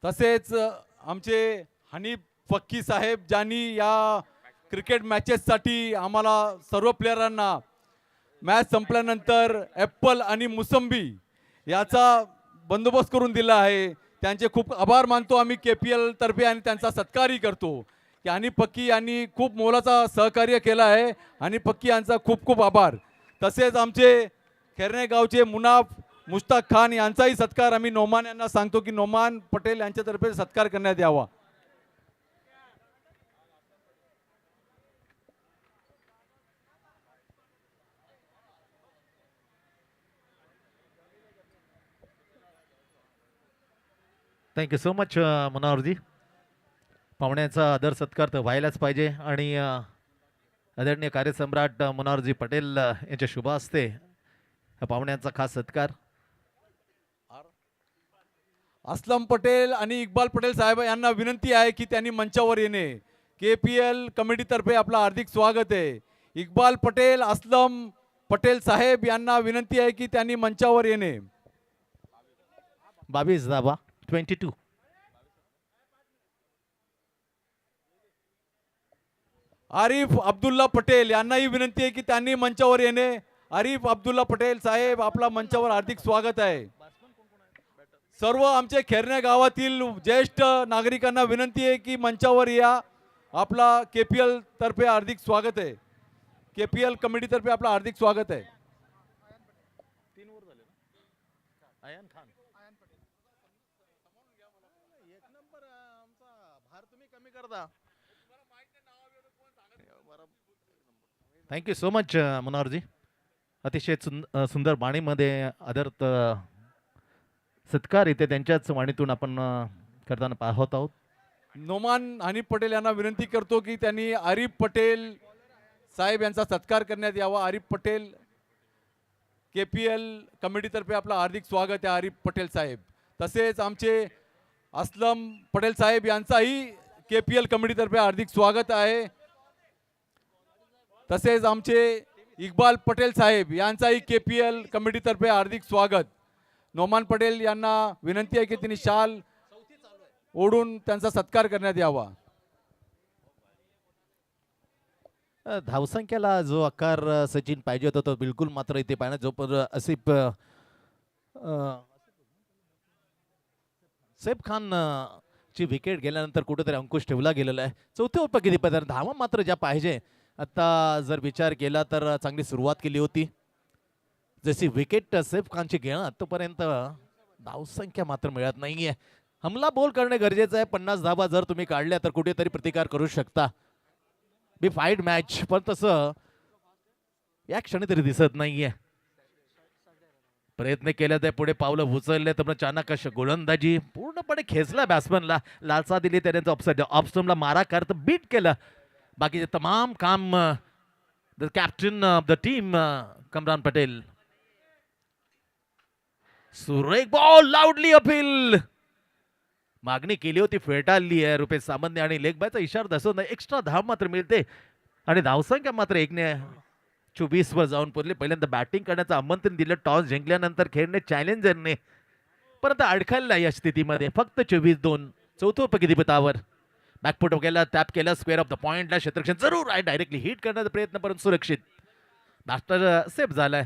[SPEAKER 1] तसेच आमचे हनीफ फक्की साहेब ज्यांनी या क्रिकेट मॅचेससाठी आम्हाला सर्व प्लेयरांना मॅच संपल्यानंतर ॲपल आणि मुसंबी याचा बंदोबस्त करून दिला आहे, त्यांचे खूप आभार मानतो आम्ही KPL तर्फे आणि त्यांचा सत्कारही करतो की हनीफ फक्की यांनी खूप मोलाचा सहकार्य केला आहे. हनीफ फक्की यांचा खूप खूप आभार. तसेच आमचे खैरणे गावचे मुनाफ मुश्ताक खान यांचाही सत्कार आम्ही नोमान यांना सांगतो की नोमान पटेल यांच्यातर्फे सत्कार करण्यात यावा.
[SPEAKER 2] Thank you so much Manoharji. पाहुण्याचा आदर सत्कार तर व्हायलाच पाहिजे आणि आदरणीय कार्यसम्राट मनोहरजी पटेल यांच्या शुभ हस्ते या पाहुण्यांचा खास सत्कार.
[SPEAKER 1] असलम पटेल आणि इक्बाल पटेल साहेब यांना विनंती आहे की त्यांनी मंचावर येणे. KPL कमिटीतर्फे आपलं हार्दिक स्वागत आहे. इक्बाल पटेल, असलम पटेल साहेब यांना विनंती आहे की त्यांनी मंचावर येणे.
[SPEAKER 2] 22 धावा 22.
[SPEAKER 1] आरिफ अब्दुल्ला पटेल यांनाही विनंती आहे की त्यांनी मंचावर येणे. आरिफ अब्दुल्ला पटेल साहेब आपला मंचावर हार्दिक स्वागत आहे. सर्व आमचे खैरणे गावातील ज्येष्ठ नागरिकांना विनंती आहे की मंचावर या. आपला KPL तर्फे हार्दिक स्वागत आहे. KPL कमिटीतर्फे आपलं हार्दिक स्वागत आहे.
[SPEAKER 2] Ayan Khan thank you so much Manoharji. अतिशय सुंदर वाणीमध्ये आदर्थ सत्कार इथे त्यांच्याच वाणीतून आपण करताना पाहत आहोत.
[SPEAKER 1] नोमान हनीफ पटेल यांना विनंती करतो की त्यांनी आरिफ पटेल साहेब यांचा सत्कार करण्यात यावा. आरिफ पटेल KPL कमिटीतर्फे आपलं हार्दिक स्वागत आहे. आरिफ पटेल साहेब. तसेच आमचे असलम पटेल साहेब यांचाही KPL कमिटीतर्फे हार्दिक स्वागत आहे. तसेच आमचे इक्बाल पटेल साहेब यांचाही KPL कमिटीतर्फे हार्दिक स्वागत. नोमान पटेल यांना विनंती आहे की त्यांनी शाल ओढून त्यांचा सत्कार करण्यात यावा.
[SPEAKER 2] धावसंख्येला जो आकार सचिन पाहिजे होता तो बिलकुल मात्र इथे पाहिजे. जो पण आसिफ सैफ खान ची विकेट गेल्यानंतर कुठेतरी अंकुश ठेवला गेलेला आहे. चौथ्या उपकितीपर्यंत धावा मात्र ज्या पाहिजे. आता जर विचार केला तर चांगली सुरुवात केली होती. जशी विकेट सैफ खानची घेणं आतापर्यंत धावसंख्या मात्र मिळत नाहीये. हमला बोल करणे गरजेचं आहे. 50 धावा जर तुम्ही काढल्या तर कुठेतरी प्रतिकार करू शकता. बी फाईट मॅच पण तसं या क्षणी तरी दिसत नाहीये. प्रयत्न केला ते पुढे पावलं उचलले तर अचानक अशा गोलंदाजी पूर्णपणे खेचला बॅट्समनला. लालसा दिली त्याने ऑफस्टम्पला मारा करत बीट केलं. बाकीचे तमाम काम the captain of the team Kamran Patel. सुरेख बॉल लाऊडली अपील. मागणी केली होती फेटाळली आहे रुपेश सामंत आणि लेग बायचा इशारा दसत नाही. एक्स्ट्रा धाव मात्र मिळते आणि धावसंख्या मात्र 1/24 वर जाऊन पोहोचले. पहिल्यांदा बॅटिंग करण्याचं आमंत्रण दिलं टॉस जिंकल्यानंतर खेळणे चॅलेंजरने, परंतु अडखळला या स्थितीमध्ये. फक्त 24-2 चौथं उपकितीपथावर. बॅकफुट गेला, टॅप केला स्क्वेअर ऑफ द पॉइंटला. क्षेत्ररक्षण जरूर आहे. डायरेक्टली हिट करण्याचा प्रयत्न परंतु सुरक्षित. मास्टर सेफ झालाय.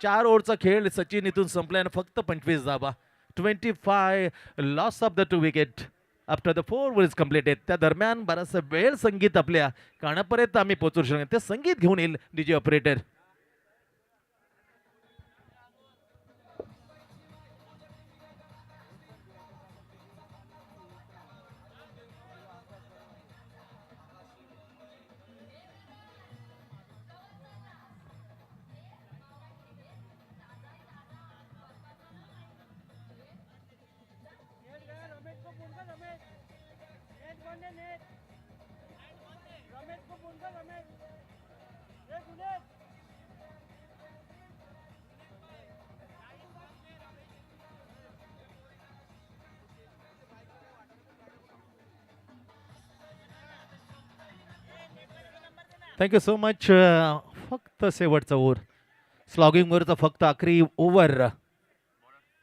[SPEAKER 2] 4 ओव्हरचा खेळ सचिन इथून संपल्याने फक्त 25 धावा. 25 loss of the 2 wicket after the 4 overs completed. त्या दरम्यान बराचसा वेळ संगीत आपल्या कानापर्यंत आम्ही पोहोचू शकतो. ते संगीत घेऊन येईल DJ operator. Thank you so much. फक्त शेवटचा ओव्हर स्लॉगिंग ओव्हरचा फक्त आखरी ओव्हर.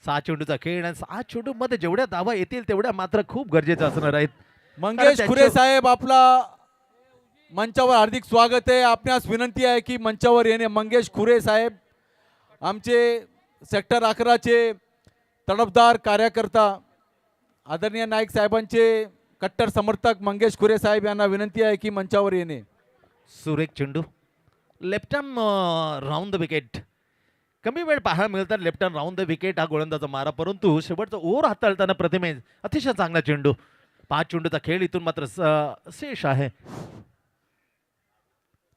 [SPEAKER 2] 6 चेंडूचा खेळ आणि 6 चेंडू मध्ये जेवढ्या धावा येतील तेवढ्या मात्र खूप गरजेचं असणार आहेत.
[SPEAKER 1] मंगेश
[SPEAKER 2] त्यांच्या-
[SPEAKER 1] खुरे साहेब आपला मंचावर हार्दिक स्वागत आहे. आपणास विनंती आहे की मंचावर येणे. मंगेश खुरे साहेब आमचे सेक्टर 11चे तडफदार कार्यकर्ता आदरणीय नाईक साहेबांचे कट्टर समर्थक मंगेश खुरे साहेब यांना विनंती आहे की मंचावर येणे.
[SPEAKER 2] सुरेख चेंडू left arm round the wicket. कमी वेळ पाहायला मिळतात left arm round the wicket हा गोलंदाजा मारा, परंतु शेवटचा ओव्हर हाताळताना प्रतिमेश अतिशय चांगला चेंडू. 5 चेंडूचा खेळ इथून मात्र शेष आहे.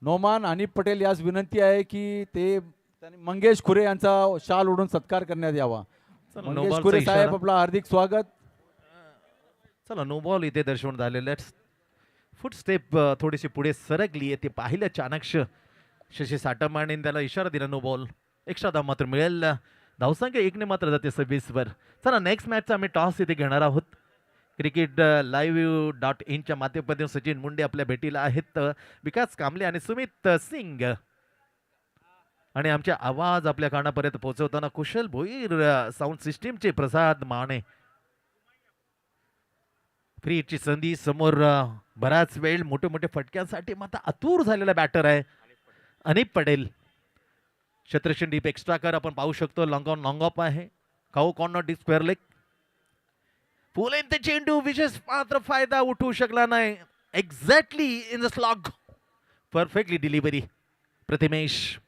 [SPEAKER 1] नोमान आणि पटेल यास विनंती आहे की ते त्यांनी मंगेश खुरे यांचा शाल ओढून सत्कार करण्यात यावा.
[SPEAKER 2] चला, no
[SPEAKER 1] मंगेश
[SPEAKER 2] ball चा
[SPEAKER 1] खुरे साहेब
[SPEAKER 2] इशारा.
[SPEAKER 1] आपला हार्दिक स्वागत.
[SPEAKER 2] चला नो बॉल इथे दर्शवण्यात आलेले. फुट स्टेप थोडीशी पुढे सरकली आहे ते पाहिलं चाणक्य शशी साटमाने त्याला इशारा दिला नो बॉल. एक्स्ट्रा धाव मात्र मिळेल. धावसंख्या 1 मात्र जाते 26 वर. चला नेक्स्ट मॅचचा आम्ही टॉस इथे घेणार आहोत. क्रिकेट live.in माध्यमातून सचिन मुंडे आपल्या भेटीला आहेत. विकास कांबळे आणि सुमित सिंग आणि आमचे आवाज आपल्या कानापर्यंत पोहोचवताना कुशल भोईर साऊंड सिस्टीमचे प्रसाद माने. फ्रीची संधी समोर बराच वेळ मोठे मोठे फटक्यांसाठी मात्र आतुर झालेला बॅटर आहे अनिप पटेल. शत्रशन डीप एक्स्ट्रा कर आपण पाहू शकतो. लॉंग ऑन लॉंग ऑफ आहे. Cow corner deep square leg. फुलेंत चेंडू विशेष मात्र फायदा उठवू शकला नाही. Exactly in the slog. Perfectly delivery Pratimesh.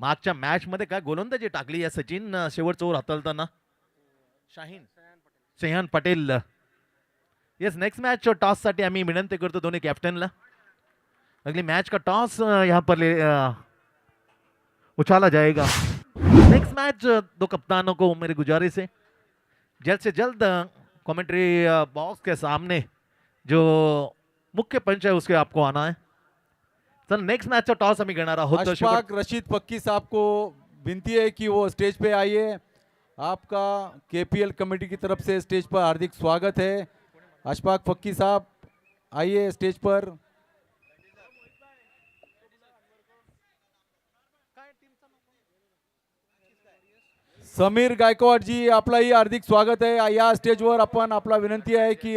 [SPEAKER 2] मागच्या मॅच मध्ये काय गोलंदाजी टाकली या सचिन शेवटचा ओव्हर हाताळताना. सयान Patel. Yes next match toss साठी आम्ही विनंती करतो दोनों कैप्टनला. अगली मैच का टॉस यहाँ पर उछाला जाएगा. नेक्स्ट मैच दो कप्तानों को मेरी गुजारिश है जल्द से जल्द कमेंट्री बॉक्स के सामने जो मुख्य पंच है उसके आपको आना है. सर नेक्स्ट मैच का टॉस हमें घेणार आहोत.
[SPEAKER 1] अशफाक रशीद पक्की साहब को विनती है कि वो स्टेज पे आइए. आपका केपीएल कमेटी की तरफ से स्टेज पर हार्दिक स्वागत है. अशफाक फक्की साहब आइए स्टेज पर. समीर गायकवाड जी आपलाही हार्दिक स्वागत आहे. या स्टेजवर आपण आपला विनंती आहे की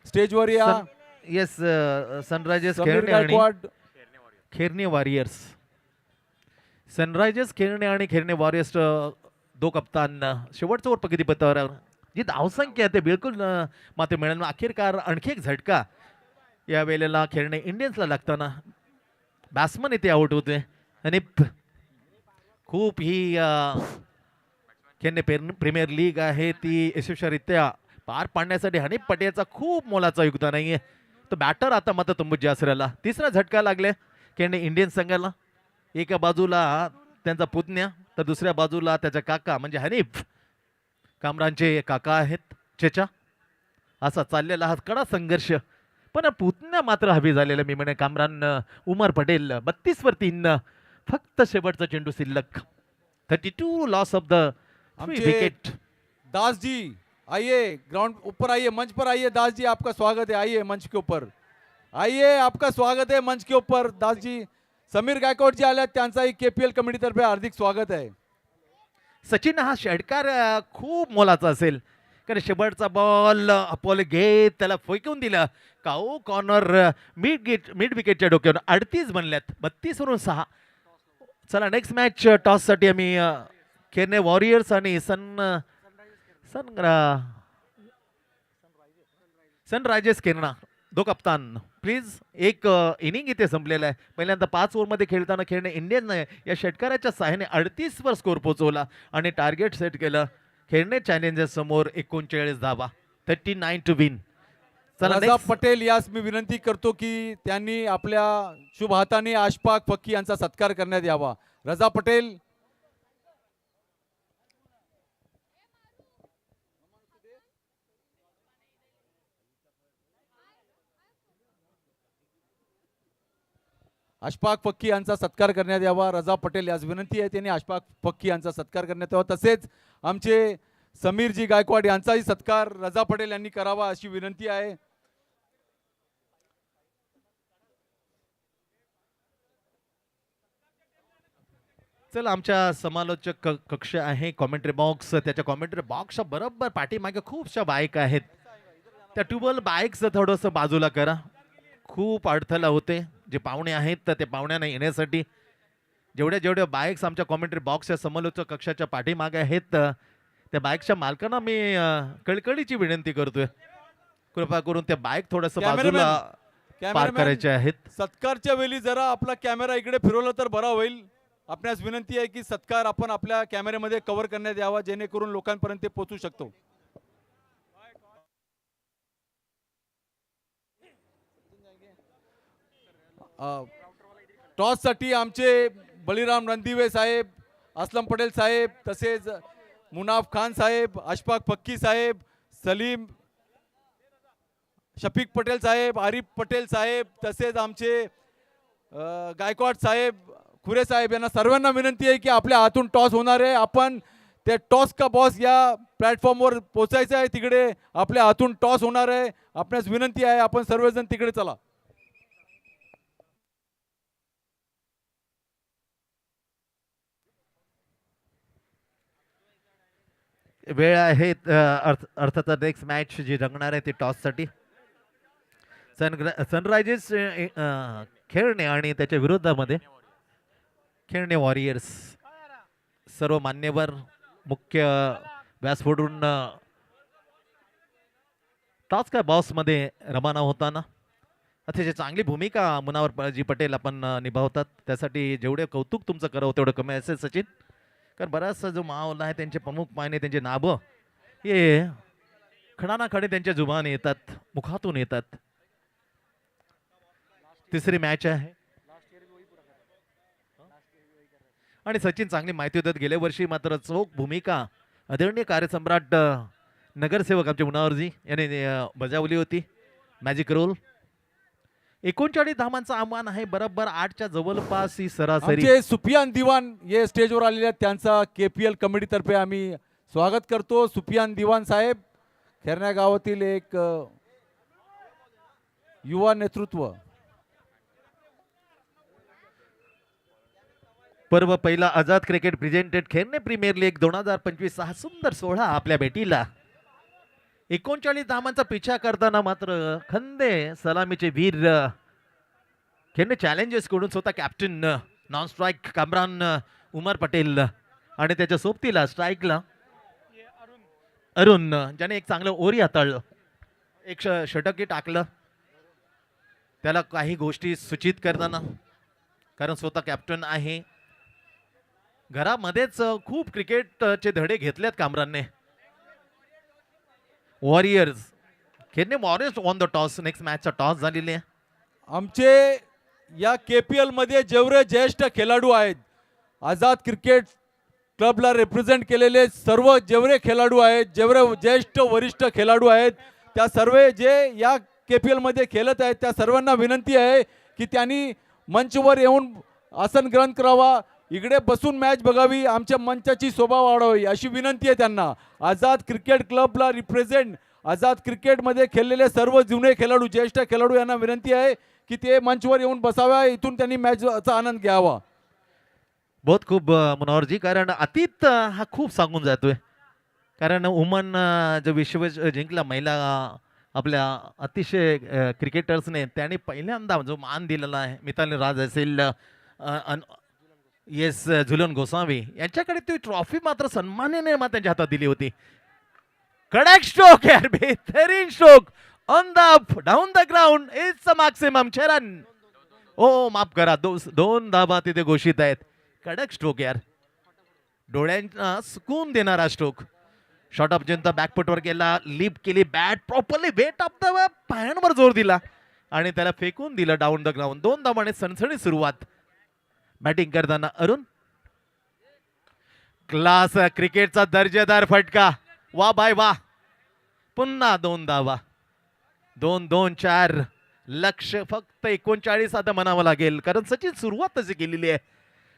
[SPEAKER 1] स्टेजवर या.
[SPEAKER 2] येस सनरायझर्स
[SPEAKER 1] समीर
[SPEAKER 2] खेळणे आणि
[SPEAKER 1] गायकवाड
[SPEAKER 2] खेरणे वॉरियर्स. सनरायझर्स खेळणे आणि खेरणे वॉरियर्स दो कप्तान शेवटचा ओव्हर किती पत्तावर जी धावसंख्या आहे ते बिलकुल मात्र मिळेल. अखेरकार आणखी एक झटका या वेळेला खेळणे इंडियन्सला लागताना बॅट्समन इथे आउट होते आणि खूप ही खेळणे प्रीमियर लीग आहे ती यशस्वीरित्या पार पाडण्यासाठी हनीफ पटेलचा खूप मोलाचा योगदान आहे. तो बॅटर आता मात्र तंबूत जासऱ्याला तिसरा झटका लागले खेळणे इंडियन संघाला. एका बाजूला त्यांचा पुतण्या तर दुसऱ्या बाजूला त्याचा काका म्हणजे हनीफ कामरानचे काका आहेत चेचा. असा चाललेला हा कडा संघर्ष पण पुतण्या मात्र हवी झालेला मी म्हणे कामरान उमर पटेल 32 वर 3 फक्त शेवटचा चेंडू शिल्लक. 32 loss of the wicket.
[SPEAKER 1] Das ji आइए ग्राउंड ऊपर आइए मंच पर आइए. दास जी आपका स्वागत है. आइए मंच के ऊपर आइए. आपका स्वागत है मंच के ऊपर दास जी. समीर गायकवाड जी आल्यात त्यांचाही केपीएल कमिटी तर्फे हार्दिक स्वागत आहे.
[SPEAKER 2] सचिन हा षटकार खूप मोलाचा असेल कारण शेवटचा बॉल अपोल घेत त्याला फेकून दिलं. काऊ कॉर्नर मिड विकेटच्या डोक्यावर 38 बनल्यात 32 वरून 6. चला नेक्स्ट मॅच टॉस साठी आम्ही खेरणे वॉरियर्स आणि सनरायझर्स खेळणार दो कप्तान प्लीज. एक इनिंग इथे संपलेला आहे. पहिल्यांदा 5 ओव्हरमध्ये खेळताना खेळणे इंडियन या षटकाराच्या सहाय्याने 38 वर स्कोर पोहोचवला आणि टार्गेट सेट केलं खेळणे चॅलेंजर्स समोर 39 धावा 39 टू विन. चला
[SPEAKER 1] रजा पटेल यास मी विनंती करतो की त्यांनी आपल्या शुभ हाताने अशफाक फक्की यांचा सत्कार करण्यात यावा. रजा पटेल. अशफाक फक्की यांचा सत्कार करण्यात यावा. रजा पटेल यास विनंती आहे त्यांनी अशफाक फक्की यांचा सत्कार करण्यात यावा. तसेच आमचे समीरजी गायकवाड यांचाही सत्कार रजा पटेल यांनी करावा अशी विनंती आहे.
[SPEAKER 2] चला आमच्या समालोचक कक्ष आहे कॉमेंट्री बॉक्स. त्याच्या कॉमेंट्री बॉक्सच्या बरोबर पाठीमागे खूपशा बाईक आहेत. त्या ट्यूबवेल बाईकचं थोडंसं बाजूला करा. खूप अडथळा होते. जे पाहुणे आहेत तर ते पाहुण्यांना येण्यासाठी जेवढ्या बाईक्स आमच्या कॉमेंट्री बॉक्सच्या समालोचक कक्षाच्या पाठीमागे आहेत त्या बाईकच्या मालकांना मी कळकळीची विनंती करतोय, कृपा करून त्या बाईक थोडंसं बाजूला पार
[SPEAKER 1] कॅमेरामॅन,
[SPEAKER 2] करायचे आहेत.
[SPEAKER 1] सत्कारच्या वेळी जरा आपला कॅमेरा इकडे फिरवला तर बरा होईल. आपणास विनंती आहे की सत्कार आपण आपल्या कॅमेऱ्यामध्ये कव्हर करण्यात यावा, जेणेकरून लोकांपर्यंत ते पोहोचू शकतो. टॉस साठी आमचे बळीराम रणदिवे साहेब, असलम पटेल साहेब, तसेच मुनाफ खान साहेब, अशफाक फक्की साहेब, सलीम शफीक पटेल साहेब, आरिफ पटेल साहेब, तसेच आमचे गायकवाड साहेब, खुरे साहेब यांना सर्वांना विनंती आहे की आपल्या हातून टॉस होणार आहे. आपण ते टॉस का बॉस या प्लॅटफॉर्मवर पोचायचं आहे. तिकडे आपल्या हातून टॉस होणार आहे. आपणास विनंती आहे आपण सर्वजण तिकडे चला.
[SPEAKER 2] वेळ आहे अर्थातच नेक्स्ट मॅच जी रंगणार आहे ती टॉससाठी. सनरायझर्स खेळणे आणि त्याच्या विरोधामध्ये खेळणे वॉरियर्स. सर्व मान्यवर मुख्य व्यासपीठावरून टॉस का बॉसमध्ये रवाना होताना अतिशय चांगली भूमिका मुनावर जी पटेल आपण निभावतात. त्यासाठी जेवढे कौतुक तुमचं करावं तेवढं कमी असेल सचिन, कारण बराचसा जो माहोल आहे त्यांचे प्रमुख पाहणे त्यांचे नाबं हे खडानाखडे त्यांच्या जुबान येतात, मुखातून येतात. तिसरी मॅच आहे आणि सचिन चांगली माहिती देत. गेल्या वर्षी मात्र चोख भूमिका आदरणीय कार्यसम्राट नगरसेवक आमचे मुनावरजी यांनी बजावली होती. मॅजिक रोल 39 धावांचं आव्हान आहे. बरोबर 8च्या जवळपास ही सरासरी.
[SPEAKER 1] आमचे सुफियान दिवान हे स्टेजवर आलेले आहेत, त्यांचा KPL कमिटीतर्फे आम्ही स्वागत करतो. सुफियान दिवान साहेब खेरण्या गावातील एक युवा नेतृत्व.
[SPEAKER 2] पर्व पहिला आझाद क्रिकेट प्रेझेंटेड खेळणे प्रीमियर लीग 2025 हा सुंदर सोहळा आपल्या भेटीला. 39 धावांचा पिछा करताना मात्र खंदे सलामीचे वीर खेळणे चॅलेंजेस कडून स्वतः captain non strike Kamran Umar Patel आणि त्याच्या सोबतीला स्ट्राईकला अरुण, ज्याने एक चांगलं ओरी हाताळलं, एक षटकही टाकलं. त्याला काही गोष्टी सूचित करताना, कारण स्वतः कॅप्टन आहे. घरामध्येच खूप क्रिकेटचे धडे घेतलेत कामरानने. वॉरियर्स खेळणे warriors on the toss. Next मॅचचा टॉस झालेली आहे.
[SPEAKER 1] आमचे या KPL मध्ये जेवढे ज्येष्ठ खेळाडू आहेत, आझाद क्रिकेट क्लबला रिप्रेझेंट केलेले सर्व जेवढे खेळाडू आहेत, जेवढे ज्येष्ठ वरिष्ठ खेळाडू आहेत, त्या सर्व जे या KPL मध्ये खेळत आहेत त्या सर्वांना विनंती आहे की त्यांनी मंचवर येऊन आसन ग्रहण करावा, इकडे बसून मॅच बघावी, आमच्या मंचाची शोभा वाढवावी अशी विनंती आहे त्यांना. आझाद क्रिकेट क्लबला रिप्रेझेंट आझाद क्रिकेटमध्ये खेळलेले सर्व जुने खेळाडू, ज्येष्ठ खेळाडू यांना विनंती आहे की ते मंचवर येऊन बसाव्या, इथून त्यांनी मॅचचा आनंद घ्यावा.
[SPEAKER 2] बहुत खूप मनोहरजी, कारण अतीत हा खूप सांगून जातोय. कारण वुमन जो विश्व जिंकला महिला आपल्या अतिशय क्रिकेटर्सने, त्यांनी पहिल्यांदा जो मान दिलेला आहे, मिताली राज असेल, येस झुलन गोसावी यांच्याकडे ती ट्रॉफी मात्र सन्मानाने त्यांच्या हातात दिली होती. कडक स्ट्रोक यार, बेहतरीन stroke on the down the ground it's a maximum run. ओ माफ करा, 2 धाबा तिथे घोषित आहेत. कडक स्ट्रोक यार, डोळ्यांना सुकून देणारा स्ट्रोक. शॉर्ट ऑफ जनता बॅकफुटवर गेला, लिप केली bat properly, weight of the पायांवर जोर दिला आणि त्याला फेकून दिलं डाऊन द ग्राउंड. 2 धावाने सणसणी सुरुवात. बॅटिंग करताना अरुण, क्लास क्रिकेटचा दर्जेदार फटका, वा बाय वा. पुन्हा 2 धावा, 2-2-4 लक्ष फक्त 39 आता म्हणावं लागेल, कारण सचिन सुरुवात तशी केलेली आहे.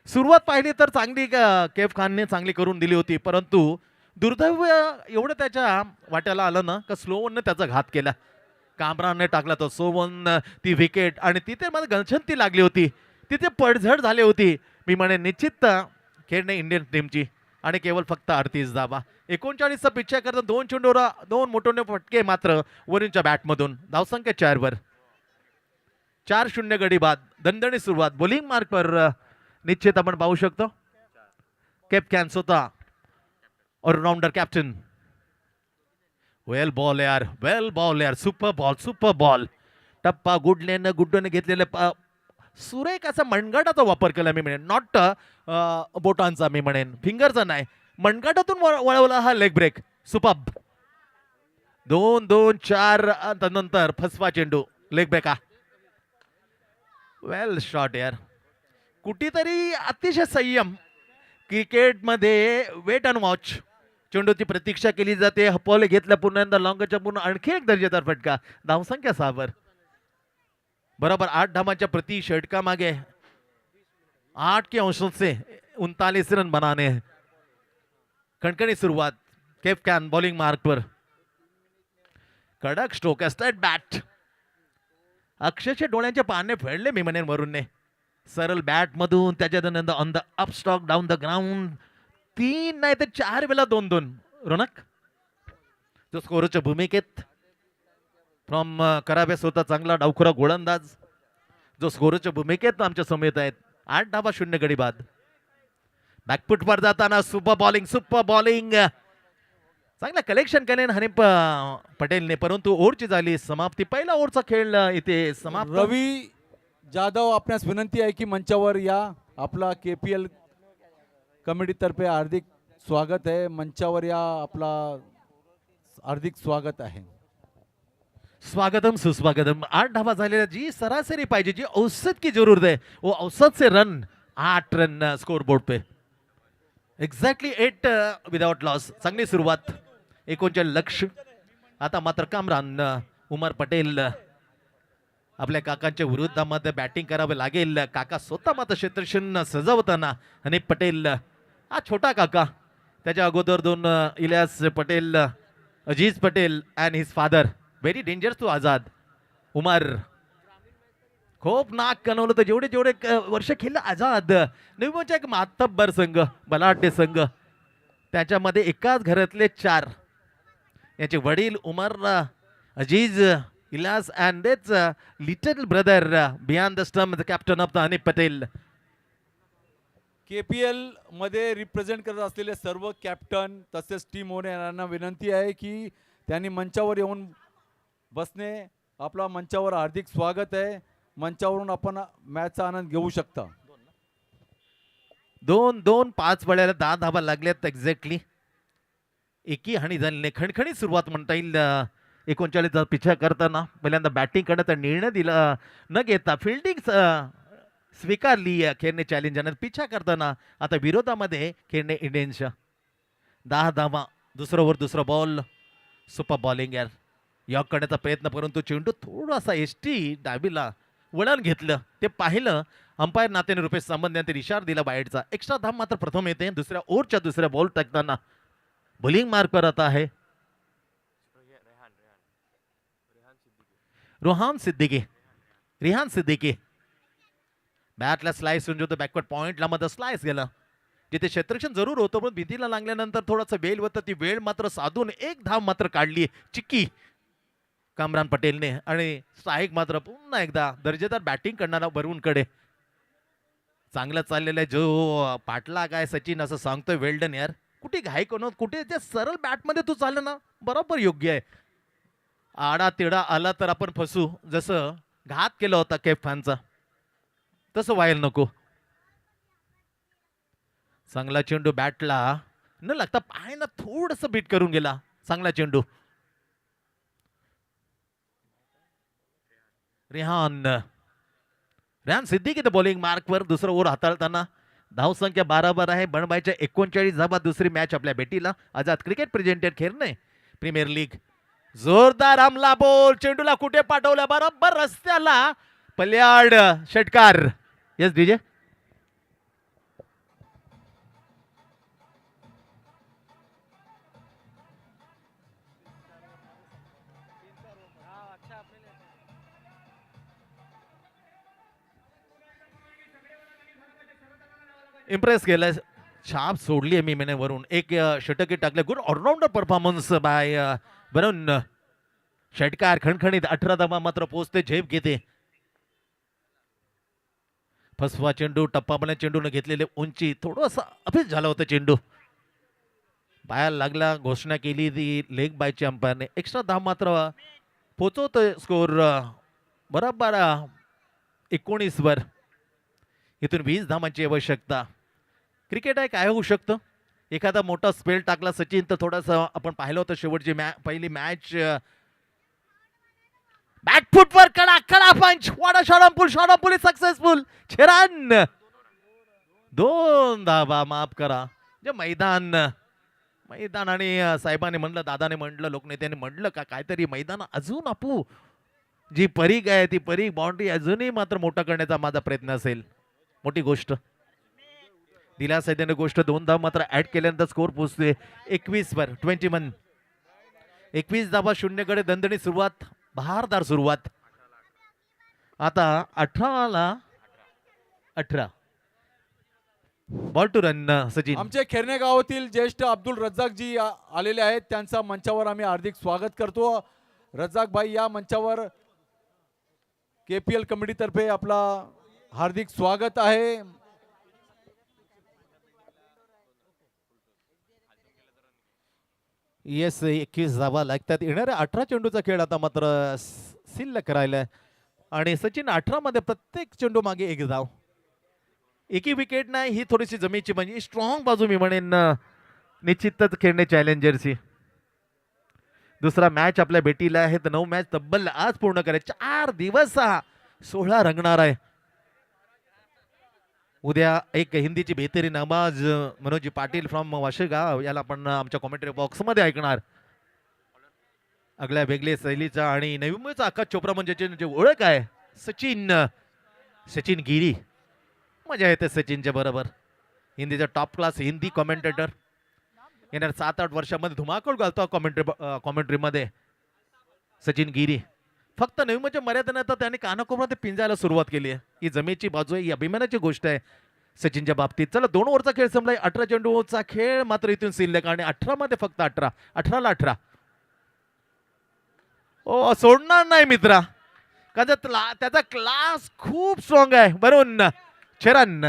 [SPEAKER 2] सुरुवात पाहिली तर चांगली कैफ खानने चांगली करून दिली होती, परंतु दुर्दैव एवढं त्याच्या वाट्याला आलं ना का स्लो वनने त्याचा घात केला. कामरानने टाकला तो स्लो वन, ती विकेट, आणि तिथे मला गणशंती लागली होती, तिथे पडझड झाली होती. मी म्हणे निश्चित खेळणे इंडियन टीमची आणि केवळ फक्त 38 धावा. 39चा पिच्छा करता 2 चेंडूवर 2 मोठे फटके मात्र वरूनच्या बॅटमधून. धावसंख्या 4 वर. 4-0 गडी बाद. दणदणी सुरुवात. बॉलिंग मार्कवर निश्चित आपण पाहू शकतो कॅप्टन स्वतः ऑलराउंडर कॅप्टन. वेल बॉल यार, वेल बॉल यार, सुपर बॉल, सुपर बॉल. टप्पा गुड्डूने घेतलेले सुरेख असा मनगटाचा वापर केला मी म्हणेन. नॉट बोटांचा, मी म्हणेन फिंगरचा नाही, मनगटातून वळवला हा लेग ब्रेक. सुपर. 2-2-4 नंतर फसवा चेंडू लेग ब्रेक. वेल शॉट यार. कुठेतरी अतिशय संयम. क्रिकेटमध्ये वेट अँड वॉच. चेंडूची प्रतीक्षा केली जाते. हपवले घेतलं पुन्हा लॉंगच्या पुन्हा आणखी एक दर्जेदार फटका. धावसंख्या 6 वर. बरोबर 8 धावांच्या प्रति षटका मागे 8 के अंशों से 39 रन बनाने हैं. कणकणी सुरुवात. कॅप्टन बॉलिंग मार्कवर. कडक स्ट्रोक. Straight bat. अक्षरशः डोळ्यांचे पाने फेडले मी म्हणेन वरूनने. सरळ बॅट मधून त्याच्यानंतर on the up stock down the ground. 3 नाही तर 4 वेळा 2-2. रोनक जो स्कोरच्या भूमिकेत फ्रॉम कराबेस होता. चांगला डावखुरा गोलंदाज जो स्कोरच्या भूमिकेत आमच्या समेत आहेत. 8 धावा 0 गडी बाद. बॅकफुटवर जाताना सुपर बॉलिंग, सुपर बॉलिंग. चांगला कलेक्शन केले हनीफ पटेलने, परंतु ओव्हरची झाली समाप्ती. पहिला ओव्हरचा खेळ इथे समाप्त.
[SPEAKER 1] रवी जाधव, आपणास विनंती आहे की मंचावर या. आपला KPL कमिटीतर्फे हार्दिक स्वागत आहे. मंचावर या. आपला हार्दिक स्वागत आहे.
[SPEAKER 2] स्वागतम सुस्वागतम. 8 धावा झालेल्या जी सरासरी पाहिजे, जी औसत की जरूरत है वो औसत से रन. 8 रन स्कोर बोर्ड पे. Exactly 8 without loss. चांगली सुरुवात. 39 लक्ष. आता मात्र कामरान उमर पटेल आपल्या काकांच्या विरुद्धामध्ये बॅटिंग करावे लागेल. काका स्वतः मात्र क्षेत्रक्षण सजवताना आणि पटेल हा छोटा काका. त्याच्या अगोदर 2 Ilyas Patel, Aziz Patel and his father. Very dangerous to Azad. Umar खूप नाक कणवलं तर जेवढे जेवढे वर्ष खेळलं आझाद. नवीनचा एक मातब्बर संघ, बलाढ्य संघ. त्याच्यामध्ये एकाच घरातले 4. याचे वडील Umar, Aziz, Ilyas and that's little brother beyond the stump the captain of the Hanif Patel.
[SPEAKER 1] KPL मध्ये रिप्रेझेंट करत असलेले सर्व कॅप्टन तसेच टीम ओनर यांना विनंती आहे की त्यांनी मंचावर येऊन बसणे. आपला मंचावर हार्दिक स्वागत आहे. मंचावरून आपण मॅचचा आनंद घेऊ शकता.
[SPEAKER 2] 2-2-5 वेळेला 10 धावा लागल्यात एक्झॅक्टली. एकी हानी झाली. खणखणी सुरुवात म्हणता येईल. 39 पिछा करताना पहिल्यांदा बॅटिंग करण्याचा निर्णय दिला न घेता फिल्डिंग स्वीकारली खेळणे चॅलेंजर. पिछा करताना आता विरोधामध्ये खेळणे इंडियन्सच्या. 10 धावा. दुसरा ओव्हर, दुसरा बॉल. सुपर बॉलिंग यार. यॉक करण्याचा प्रयत्न, परंतु चेंडू थोडासा एसटी डावीला वळण घेतलं. ते पाहिलं अंपायर नात्याने रुपेश सामंत यांनी इशारा दिला बाहेरचा. एक्स्ट्रा धाव मात्र प्रथम येते. दुसऱ्या ओव्हरच्या दुसऱ्या बॉल टाकताना बॉलिंग मार्क करत आहे रिहान सिद्दीकी. बॅटला स्लाइस होऊन जो बॅकवर्ड पॉइंटला मध्ये स्लाइस गेला. जिथे क्षेत्रक्षण जरूर होतं पण भीतीला लागल्यानंतर थोडासा वेळ होतं. ती वेळ मात्र साधून 1 धाव मात्र काढली चिक्की कामरान पटेलने. आणि स्ट्राईक मात्र पुन्हा एकदा दर्जेदार बॅटिंग करणारा वरुणकडे. चांगलं चाललेलं आहे. जो पाटला काय सचिन असं सांगतोय वेल्डन यार. कुठे घाई करून कुठे त्या सरळ बॅटमध्ये तू चाललं ना बरोबर योग्य आहे. आडा तिडा आला तर आपण फसू. जसं घात केला होता केप फॅनचा तसं व्हायला नको. चांगला चेंडू बॅटला न लागता पायानं थोडस बीट करून गेला. चांगला चेंडू. रेहान सिद्दीकी तर बॉलिंग मार्कवर. दुसरा ओव्हर हाताळताना धावसंख्या 12 आहे. बनवायच्या 39 धावा. दुसरी मॅच आपल्या भेटीला. आझाद क्रिकेट प्रेझेंटेड खेळणे प्रीमियर लीग. जोरदार हमला बोल. चेंडूला कुठे पाठवला बरोबर रस्त्याला. पल्याड षटकार. Yes DJ. इम्प्रेस केलं छाप सोडली आहे मी वरून एक षटके टाकले. गुड ऑलराऊंडर परफॉर्मन्स बाय वरुण. षटकार खणखणीत 18 धावा मात्र पोहोचते, झेप घेते. फसवा चेंडू, टप्पा चेंडूने घेतलेले उंची, थोडंसं अभेस झालं होतं चेंडू. पायाला लागला, घोषणा केली ती लेग बायची अंपायरने. एक्स्ट्रा धाव मात्र पोचवतोय स्कोर बरोबर 19 वर. इथून 20 धावांची आवश्यकता. क्रिकेट आहे, काय होऊ शकतं. एखादा मोठा स्पेल टाकला सचिन तर थोडासा आपण पाहिलं होतं शेवटची पहिली मॅच. बॅकफुटवर कडा कडा पंच, वाडा शॉटॉन पुल सक्सेसफुल. 6 रन, 2 धावा. माफ करा, जे मैदान आणि साहेबांनी म्हणलं, दादाने म्हणलं, लोकनेत्यांनी म्हणलं का काहीतरी मैदान अजून आपू जी परीग आहे ती परीग बाउंड्री अजूनही मात्र मोठा करण्याचा माझा प्रयत्न असेल. मोठी गोष्ट, दिलासा देणे गोष्ट. 2 धाव मात्र ऍड केल्यानंतर स्कोर पोहोचतोय 21 वर. 21, 21 धावा, 0 कडे दणदणी सुरुवात, बहारदार सुरुवात. आता 18 बॉल टू रन. सचिन,
[SPEAKER 1] आमचे खेरणे गावातील ज्येष्ठ अब्दुल रज्जाक जी आलेले आहेत, त्यांचा मंचावर आम्ही हार्दिक स्वागत करतो. रज्जाक भाई, या मंचावर KPL कमिटीतर्फे आपला हार्दिक स्वागत आहे.
[SPEAKER 2] येस, 21 धावा लागतात. येणाऱ्या 18 चेंडूचा खेळ आता मात्र शिल्लक राहिलाय आणि सचिन 18 मध्ये प्रत्येक चेंडू मागे 1 धाव. एकी विकेट नाही, ही थोडीशी जमीची म्हणजे स्ट्रॉंग बाजू मी म्हणेन निश्चितच खेळणे चॅलेंजरची. दुसरा मॅच आपल्या भेटीला आहे तर 9 मॅच तब्बल आज पूर्ण करायचे. 4 दिवस 16 रंगणार आहे. उद्या एक हिंदीची बेहतरीन आवाज मनोजी पाटील फ्रॉम वाशेगाव, याला आपण आमच्या कॉमेंट्री बॉक्स मध्ये ऐकणार. आगळ्या वेगळे शैलीचा आणि नवी मुंबईचा आकाश चोप्रा म्हणजे जे ओळख आहे सचिन गिरी. मजा येते सचिनच्या बरोबर. हिंदीचा टॉप क्लास हिंदी कॉमेंटेटर. येणार 7-8 वर्षामध्ये धुमाकूळ घालतो कॉमेंट्रीमध्ये सचिन गिरी. फक्त नवी मुंबईच्या मर्यादेने तर त्यांनी कानाकोपऱ्यात पिंजायला सुरुवात केली आहे. ही जमेची बाजू आहे, ही अभिमानाची गोष्ट आहे सचिनच्या बाबतीत. चला, 2 ओव्हरचा खेळ संपलाय. 18 चेंडूचा खेळ मात्र इथून शिल्लक आणि 18 मध्ये फक्त 18ला 18. ओ, सोडणार नाही मित्रा, का त्याचा क्लास खूप स्ट्रॉंग आहे. वरुण, 6 रन.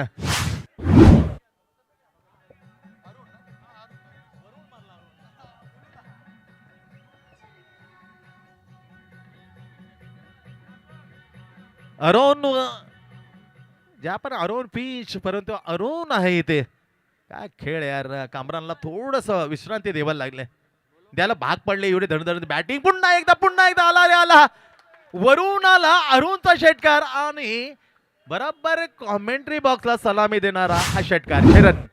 [SPEAKER 2] अरुण, ज्या पण अरुण पिच, परंतु अरुण आहे इथे. काय खेळ यार. कामरानला थोडस विश्रांती द्यायला लागले, द्यायला भाग पडले. एवढे धडधड बॅटिंग. पुन्हा एकदा आला वरुण आला. अरुणचा षटकार आणि बरोबर कॉमेंट्री बॉक्सला सलामी देणारा हा षटकार. 6 रन.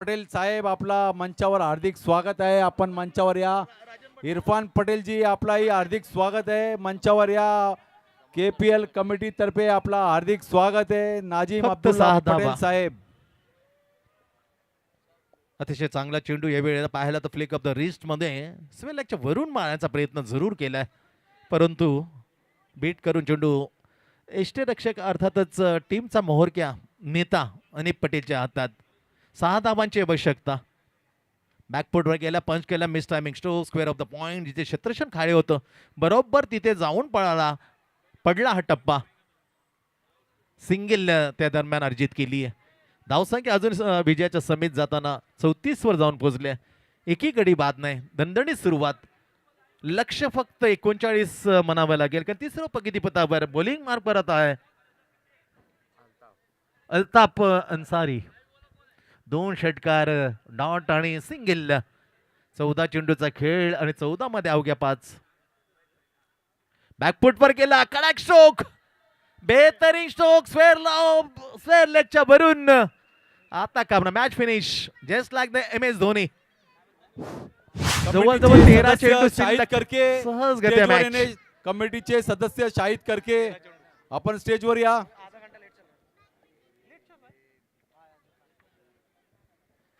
[SPEAKER 1] पटेल साहेब, आपला मंचावर हार्दिक स्वागत आहे. आपण मंचावर या. इरफान पटेल जी, आपलाही हार्दिक स्वागत आहे. मंचावर या. KPL कमिटी तर्फे आपला हार्दिक स्वागत आहे. नाजीम
[SPEAKER 2] फक्त
[SPEAKER 1] अब्दुल्ला
[SPEAKER 2] 6
[SPEAKER 1] पटेल
[SPEAKER 2] धावा.
[SPEAKER 1] साहेब.
[SPEAKER 2] अतिशय चांगला चेंडू या वेळेला पाहायला तर फ्लिक ऑफ द रिस्ट मध्ये स्वेलॅकच्या वरून मारण्याचा प्रयत्न जरूर केलाय, परंतु बीट करून चेंडू यष्टीरक्षक अर्थातच टीमचा मोहरक्या नेता अनिप पटेलच्या हातात. 6 धावांची आवश्यकता. बॅकफुटवर गेला, पंच केला, miss timing stroke square of the point. जिथे क्षेत्रक्षण खाळे होतं बरोबर तिथे जाऊन पडला हा टप्पा. सिंगल त्या दरम्यान अर्जित केली आहे. धावसंख्या अजून विजयाच्या समीत जाताना 34 वर जाऊन पोहोचले. एकही गडी बाद नाही. दणदणीत सुरुवात. लक्ष फक्त 39 म्हणावं लागेल, कारण तिसरं पगतीपथावर बॉलिंग मार्क परत आहे अल्ताफ अन्सारी. 2 षटकार, डॉट आणि सिंगल. 14 चेंडूचा खेळ आणि 14 मध्ये अवघ्या 5. बॅकफुटवर केला कडक स्ट्रोक, बेहतरीन स्ट्रोक स्क्वेअर लेगच्या भरून. आता का match finish just like the MS Dhoni. जवळजवळ 13
[SPEAKER 1] सदस्य
[SPEAKER 2] चेंडू
[SPEAKER 1] शाहिद
[SPEAKER 2] शिल्लक.
[SPEAKER 1] करके
[SPEAKER 2] सहजगत्या
[SPEAKER 1] स्टेजवर
[SPEAKER 2] मॅच.
[SPEAKER 1] येणे, कमिटीचे सदस्य शाहिद करके आपण स्टेजवर या.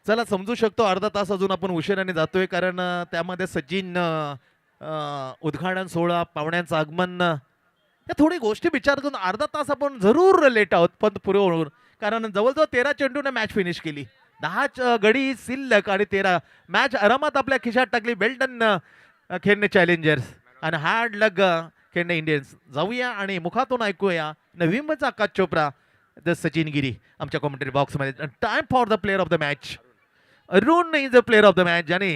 [SPEAKER 2] चला समजू शकतो अर्धा तास अजून आपण उशिराने जातोय, कारण त्यामध्ये सचिन उद्घाटन सोहळा, पाहुण्यांचं आगमन, या थोडी गोष्टी विचार करून अर्धा तास आपण जरूर लेट आहोत, पण पुढे कारण जवळजवळ 13 चेंडूने मॅच फिनिश केली. 10 गडी शिल्लक आणि 13 मॅच आरामात आपल्या खिशात टाकली. वेल्डन खेळणे चॅलेंजर्स आणि हार्ड लग खेळणे इंडियन्स. जाऊया आणि मुखातून ऐकूया नवी मुंबईचा आकाश चोप्रा, द सचिन गिरी आमच्या कॉमेंटरी बॉक्समध्ये. Time for the player of the match. Arun is the player of the match, ज्याने